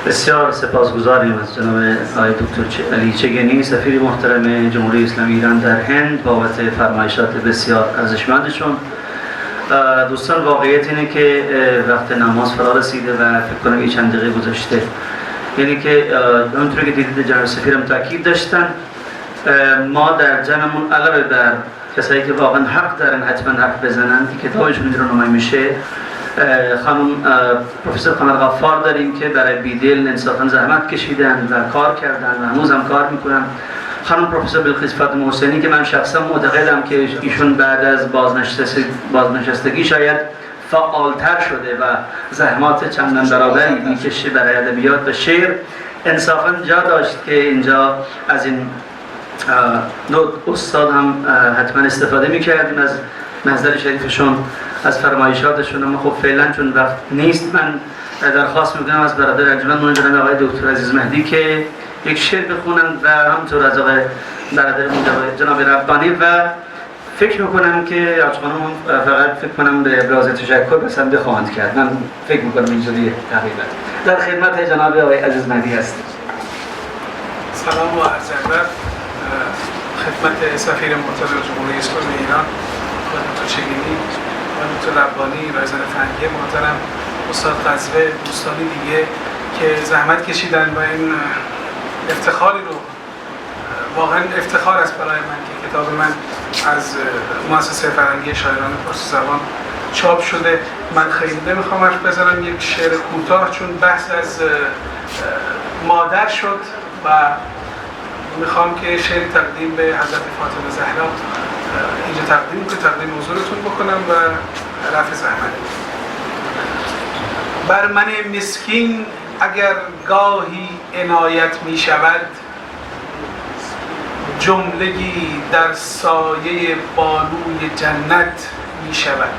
بسیار سپاسگزاریم از جناب آقای دکتر علی چگنی سفیر محترم جمهوری اسلامی ایران در هند بابت فرمایشات بسیار ارزشمندشون. دوستان واقعیت اینه که وقت نماز فرا رسیده و فکر کنم یه چند دقیقه گذشته، یعنی که اونطوری که دیدید جناب سفیرم تاکید داشتن ما در جمعمون علاوه بر کسایی که واقعا حق دارن حتما حرف بزنن که کتابشون اینجا رونمایی میشه، خانم پروفسور قمر غفار داریم که برای بیدل انصافا زحمت کشیدن و کار کردن و هنوز هم کار میکنن. خانم پروفسور بلقیس فاطمه حسینی که من شخصا معتقدم که ایشون بعد از بازنشستگی شاید فعالتر شده و زحمات چندان برابری میکشه برای ادبیات و شعر، انصافا جا داشت که اینجا از این دو استاد هم حتما استفاده میکردیم از محضر شریفشون، از فرمایشاتشون. اما خب فعلا چون وقت نیست من درخواست میکنم از برادر انجمن جناب آقای دکتر عزیز مهدی که یک شعر بخونن و همینطور از آقای برادر جناب ربانی و فکر میکنم که آج خانم فقط فکر کنم به ابراز تشکر بسنده خواهند کرد. من فکر میکنم اینجوری تقریبا در خدمت جناب آقای عزیز مهدی هستیم. سلام و عرض ادب خدمت سفیر محترم جمهوری اسلامی ایران و دکتر چگینی و دکتر ربانی، رایزن فرنگی محترم، استاد قزوه، دوستانی دیگه که زحمت کشیدن و این افتخاری رو، واقعا افتخار است برای من که کتاب من از مؤسسه فرهنگی شاعران فارسی زبان چاپ شده. من خیلی نمیخوام حرف بزنم، یک شعر کوتاه چون بحث از مادر شد و میخوام که شعر تقدیم به حضرت فاطمه زهرا اینجا تقدیم حضورتون بکنم و رفع زحمت. بر من مسکین اگر گاهی عنایت می شود، جملگی در سایه بالوی جنت می شود.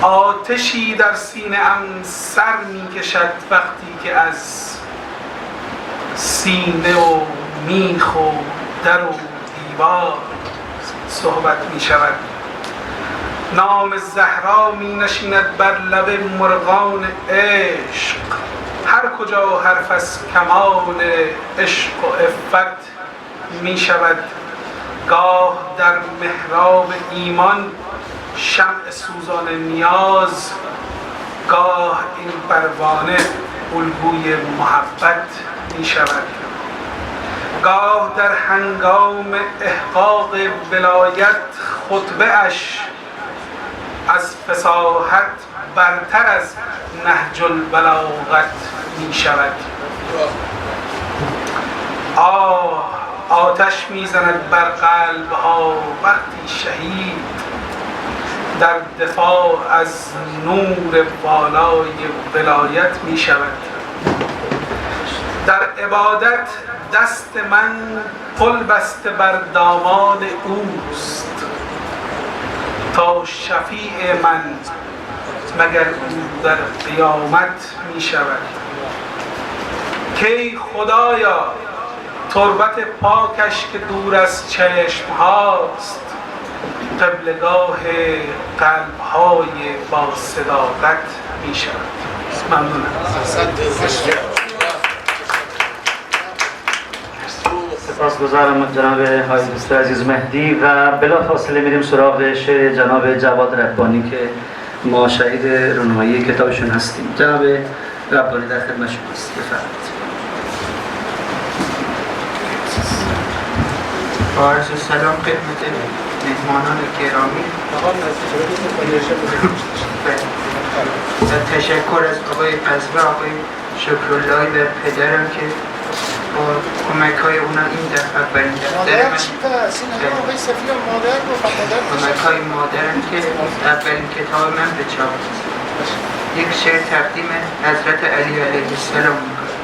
آتشی در سینه ام سر می کشد وقتی که از سینه و میخ و در و دیوار صحبت می شود. نام زهرا می نشیند بر لب مرغان عشق، هر کجا حرف از کمال عشق و عفت می شود. گاه در محراب ایمان شمع سوزان نیاز، گاه این پروانه الگوی محبت می شود. گاه در هنگام احقاق ولایت خطبه اش از فصاحت برتر از نهج البلاغت می شود. آتش می زند بر قلب ها وقتی شهید در دفاع از نور بالای ولایت می شود. در عبادت دست من پل بسته بر دامان اوست، تا شفیع من مگر او در قیامت می شود. کی خدایا تربت پاکش که دور از چشم هاست، قبلگاه قلب های با صداقت می شود. ممنونم. سپاسگزارم از جناب های دکتر عزیز مهدی و بلافاصله میریم سراغ شعر جناب جواد ربانی که ما شهید رونمایی کتابشون هستیم. جناب ربانی در خدمت شماست، بفرمایید. با عرض سلام خدمت مهمانان گرامی و تشکر از آقای قزوه، آقای شکراللهی و پدرم که با کمک های اونا این دفعه اولین دفتر من کمک های مادرم که اولین کتاب من به چاپ یک شعر تقدیم حضرت علی علیه السلام میکنم.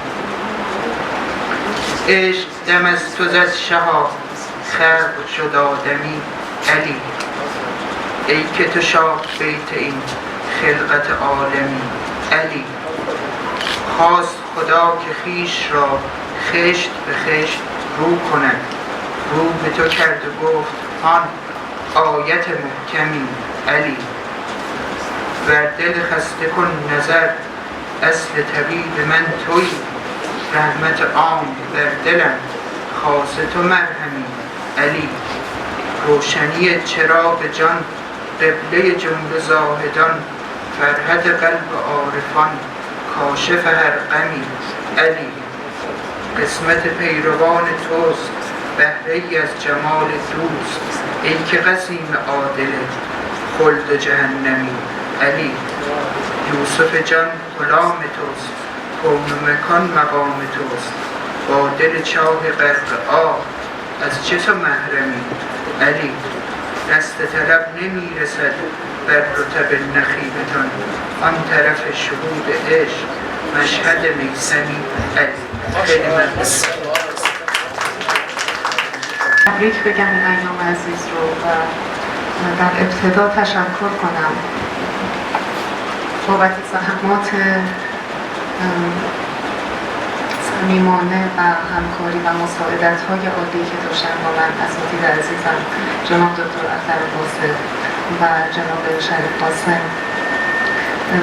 عشق دم از تو زد شها، خلق شد آدمی علی، ای که تو شاه بیت این خلقت عالمی علی. خواست خدا که خیش را خشت به خشت رو کند، رو به تو کرد و گفت آن آیت محکمی علی. بر دل خسته کن نظر، اصل طبیب من توی، رحمت عام در دلم خاص تو مرهمی علی. روشنی چراغ جان، قبله جمله زاهدان، فرحت قلب عارفان، کاشف هر غمی علی. قسمت پیروان توست، بهره ای از جمال دوست، ای که قسیم عادل خلد جهنمی علی. یوسف جان غلام توست، کون و مکان مقام توست، با دل چاه غرق آب از چه تو محرمی علی. دست طلب نمی رسد بر رطب نخیلتان، آن طرف شهود عشق مشهد میسمی علی. خیلی ممنون. تبریک بگم این ایام عزیز رو و در ابتدا تشکر کنم بابت زحمات صمیمانه و همکاری و مساعدت‌های عالی که داشتن با من اساتید عزیزم جناب دکتر اختر باسط و جناب شریف قاسم.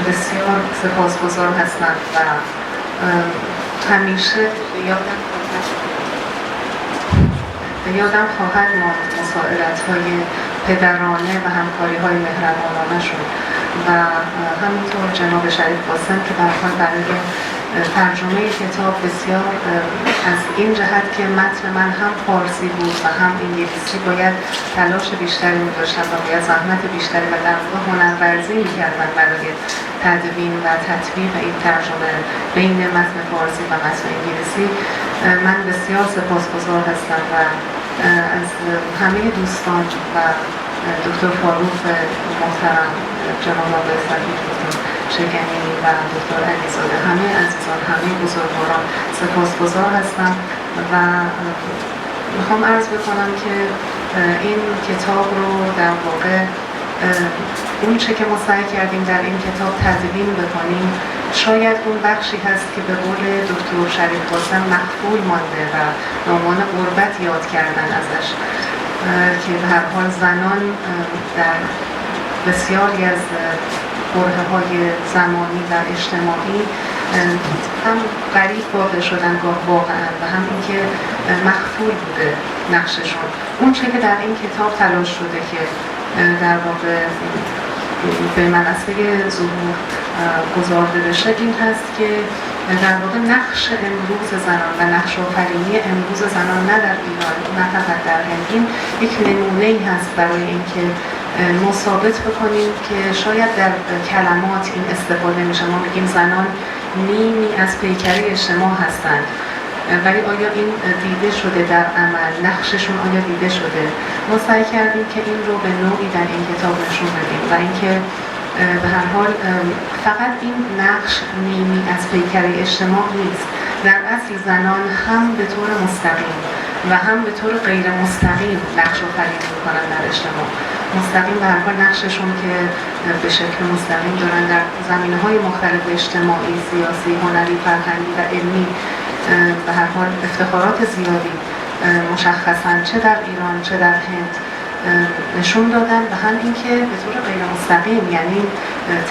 بسیار سپاسگزار هستم و همیشه به یادم خواهد ماند مساعدت‌های پدرانه و همکاری‌های مهربانانه‌شون و همینطور جناب شریف قاسم که در حال برای ترجمه کتاب بسیار از این جهت که متن من هم فارسی بود و هم انگلیسی باید تلاش بیشتری می‌داشتم و باید زحمت بیشتری و در واقع هنرورزی می‌کردم برای تدوین و تطبیق این ترجمه بین متن فارسی و متن انگلیسی. من بسیار سپاسگزار هستم و از همه دوستان و دکتر فاروق محترم، جناب آقای صدیق، دکتر شکنی و دکتر علیزاده، همه عزیزان، همه بزرگواران سپاسگزار هستم و میخوام عرض بکنم که این کتاب رو در واقع اون چه که ما سعی کردیم در این کتاب تدوین بکنیم شاید اون بخشی هست که به قول دکتر شریف قاسم مخفول مانده و به عنوان غربت یاد کردن ازش، که به هر حال زنان در بسیاری از برهه‌های زمانی و اجتماعی هم غریب واقع شدن گاه واقعا و هم اینکه مخفول بوده نقششون. اون چه که در این کتاب تلاش شده که در واقع به منصه ظهور گذارده بشه این هست که در واقع نقش امروز زنان و نقش آفرینی امروز زنان نه در ایران نه فقط در هند، این یک نمونه‌ای هست برای اینکه ما ثابت بکنیم که شاید در کلمات این استفاده میشه. ما میگیم زنان نیمی از پیکره اجتماع هستند، ولی آیا این دیده شده در عمل؟ نقششون آیا دیده شده؟ ما سعی کردیم که این رو به نوعی در این کتاب نشون بدیم و اینکه به هر حال فقط این نقش نیمی از پیکره اجتماع نیست، در اصل زنان هم به طور مستقیم و هم به طور غیر مستقیم نقش آفرینی میکنن در اجتماع. مستقیم به هر حال نقششون که به شکل مستقیم دارن در زمینه‌های مختلف اجتماعی، سیاسی، هنری، فرهنگی و علمی به هر حال افتخارات زیادی مشخصاً چه در ایران چه در هند نشون دادن و هم اینکه به طور غیر مستقیم یعنی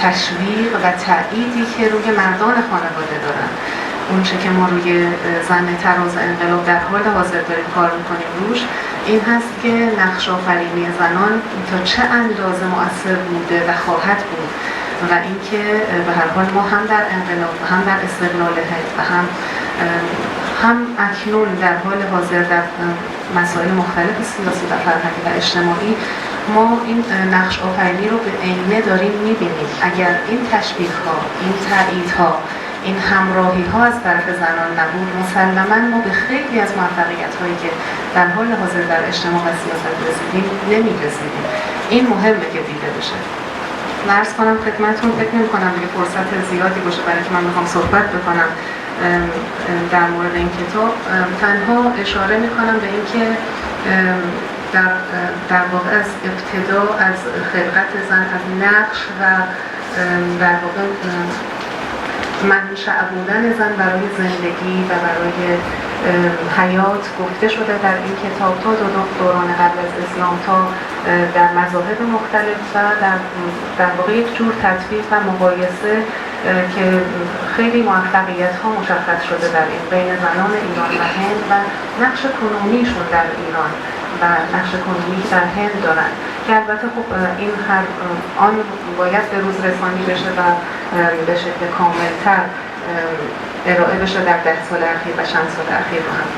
تشویق و تأییدی که روی مردان خانواده دارن. اون چه که ما روی زن تراز انقلاب در حال حاضر داریم کار میکنیم روش این هست که نقش آفرینی زنان تا چه اندازه مؤثر بوده و خواهد بود و اینکه به هر حال ما هم در انقلاب و هم در استقلال هند و هم اکنون در حال حاضر در مسائل مختلف سیاسی و فرهنگی و اجتماعی ما این نقش آفرینی رو به عینه داریم میبینیم. اگر این تشویق‌ها، این تأییدها، این همراهی ها از طرف زنان نبود مسلماً ما به خیلی از موفقیت هایی که در حال حاضر در اجتماع و سیاست رسیدیم نمی‌رسیدیم. این مهمه که دیده بشه. عرض کنم خدمتتون، فکر نمی‌کنم دیگه فرصت زیادی باشه برای که من میخوام صحبت بکنم در مورد این کتاب. تنها اشاره میکنم به اینکه در واقع از ابتدا از خلقت زن، از نقش و در واقع منشأ بودن زن برای زندگی و برای حیات گفته شده در این کتاب تا دوران قبل از اسلام تا در مذاهب مختلف و در واقع یک جور تطبیق و مقایسه که خیلی موفقیت ها مشخص شده در این بین زنان ایران و هند و نقش کنونیشون در ایران و نقش کنونی در هند دارن که البته خب این هر آن باید به روز رسانی بشه و به شکل کاملتر ارائه بشه در 10 سال اخیر و چند سال اخیر رو هم.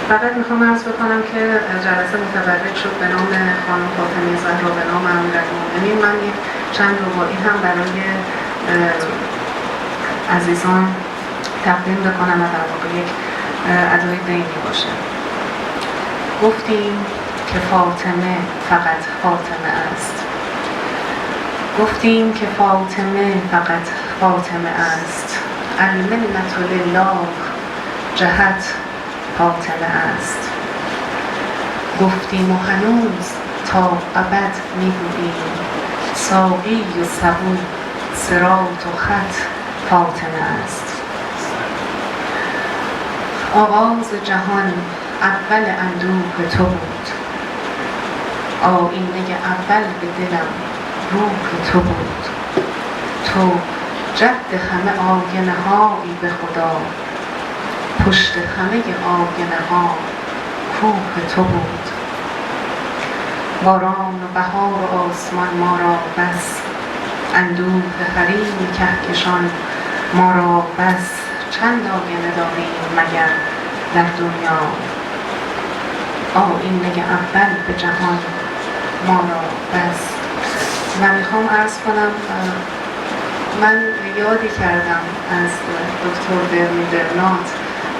فقط میخوام عرض بکنم که جلسه متبرک شد به نام خانم فاطمه زهرا به نام امیرالمومنین. من یک چند روایی هم برای عزیزان تقدیم بکنم و در واقع یک ادای دینی باشه. گفتیم که فاطمه فقط فاطمه است. گفتیم که فاطمه فقط فاطمه است. المنة لله جهت فاطمه است. گفتیم و هنوز تا ابد میگوییم ساقی و سبو صراط و خط فاطمه است. آغاز جهان اول اندوه تو بود. آینه اول به دلم روح تو بود. تو جد همه آینه هایی به خدا. پشت همه آینه ها کوه تو بود. باران و بهار و آسمان ما را بس. اندوه حریم کهکشان ما را بس. چند آینه داریم مگر در دنیا. آینه اول به جهان ما را بس. و میخوام عرض کنم من یادی کردم از دکتر درمیدرنات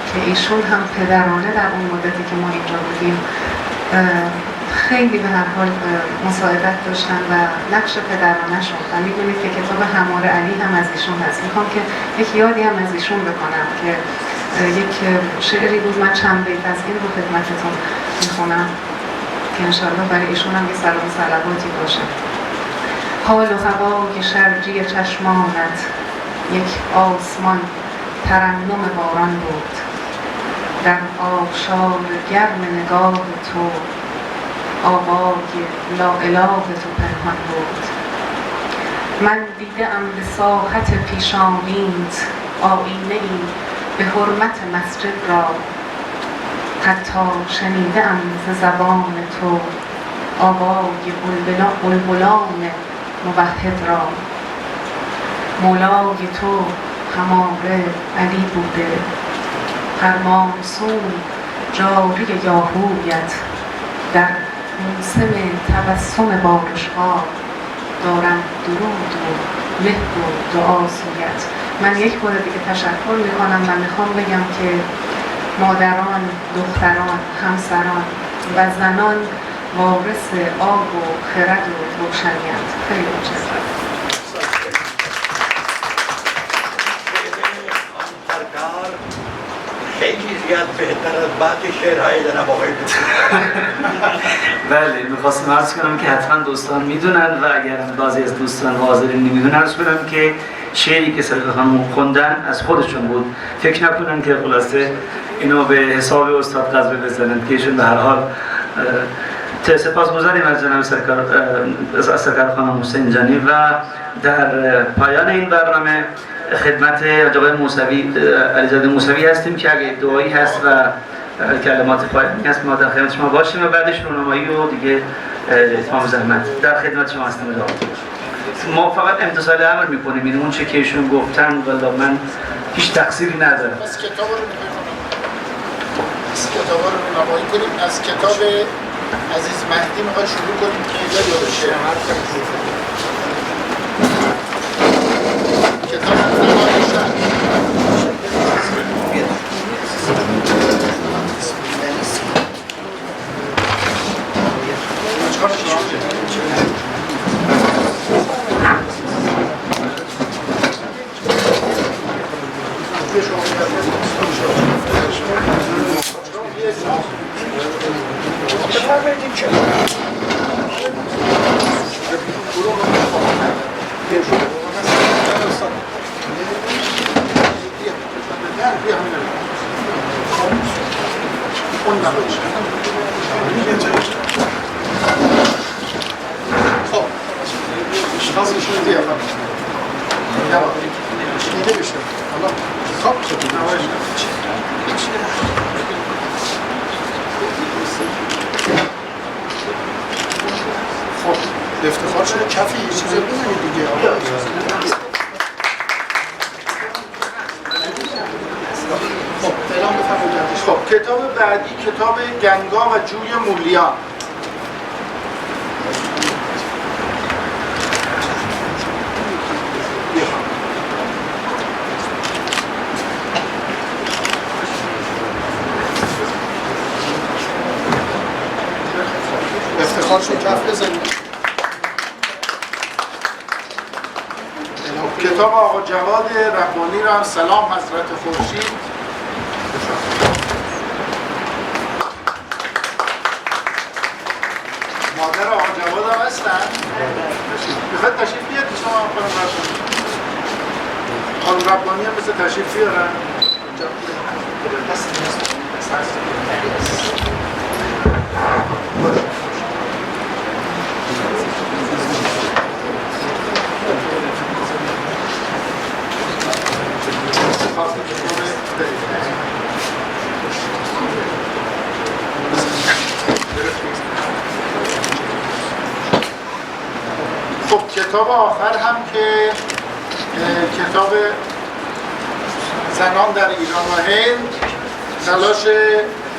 که ایشون هم پدرانه در اون مدتی که ما اینجا بودیم خیلی به هر حال مساعدت داشتن و نقش پدرانه شد و میدونید که کتاب همار علی هم از ایشون هست. میخوام که یک یادی هم از ایشون بکنم که یک شعری بود، من چند بیت از این رو خدمتتون میخونم که انشاءالله برای ایشون هم یه سلام و صلواتی باشه. حال و هوای شرجی چشمانت یک آسمان ترنم باران بود. در آبشار گرم نگاه تو آوای لا اله تو پنهان بود. من دیدم به ساحت پیشانیت آینه ای به حرمت مسجد را. حتی شنیدم ز زبان تو آوای بلبلان موحد را. مولای تو هماره علی بوده. هر مانسون جاری یاهویت. در موسم تبسم بارش‌ها دارم درود و مهر و دعا سویت. من یک بار دیگه تشکر میکنم و میخوام بگم که مادران، دختران، همسران و زنان وارث آب و خرد و روشنیت. خیلی متشکرم. خیلی زیاد بهتر از بعضی شعرهای جناب آقای بله میخواستم عرض کنم که حتما دوستان میدونن و اگر بعضی از دوستان حاضرین نمیدونن عرض کنم که شعری که سرکار خانم خوندن از خودشون بود. فکر نکنن که خلاصه اینو به حساب استاد قذبه بزنن که ایشون به هر حال سپاسگزاریم از جناب سرکار خانم حسین جانی و در پایان این برنامه خدمت آقای موسوی علیزاده موسوی هستیم که اگه دعایی هست و کلمات پایانی هست ما در خدمت شما باشیم و بعدش راهنمایی و دیگه اتمام زحمت در خدمت شما هستیم. ما فقط امتثال امر میکنیم، این اون چه که ایشون گفتن والا من هیچ تقصیری ندارم. از کتاب رو نمایی کنیم. از کتاب عزیز مهدی میخواد شروع کنیم که اینجا یاد شعر کتاب نمای شهر خب شناسیشون دیگه دیگه بشه حالا خب شد نوایش خب افتخار شده کفی یه چیزی بزنید دیگه خب اعلام بفرمایید. خب کتاب بعدی کتاب گنگا و جوی مولیان. افتخار شد کف بزنید. کتاب آقا جواد ربانی را سلام حضرت خورشید. مادر آقا جواد هم هستن؟ میخواد تشریف بیاد شما خانم ربانی؟ خانم ربانی هم مثل تشریف بیارن؟ خب کتاب آخر هم که کتاب زنان در ایران و هند تلاش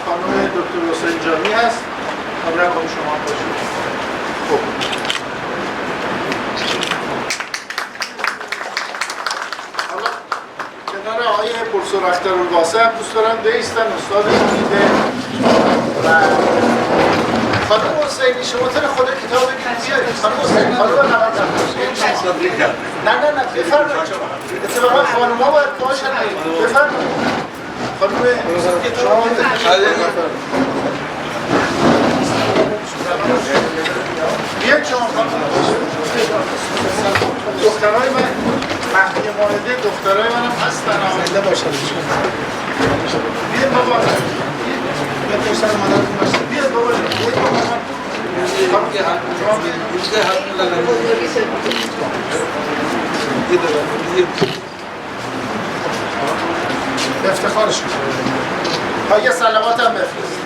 خانم دکتر حسین جانی هست. خبر با شما باشید. خب حالا کنار آقای پروفسور اخترالقاسم دوست دارم بیستن استاد میده و خانم حسینی شما تر خود کتاب بگیرید بیارید. خانم حسینی خانم نه بفرمایید شما اتفاقا خانم ها باید باشن. بفرمایید خانم شما بیاید شما خانم دخترهای من مهدی ماهده دخترهای منم هستن آمده باشن. بیاید بابا بیاید پشتر مادرتون باشن. بیاید بابا بیاید بابا افتخارش یه سلامات هم بفرست.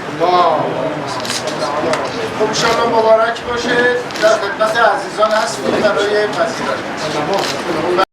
خب انشاءالله مبارک باشه. در خدمت عزیزان هستیم برای پذیرایی.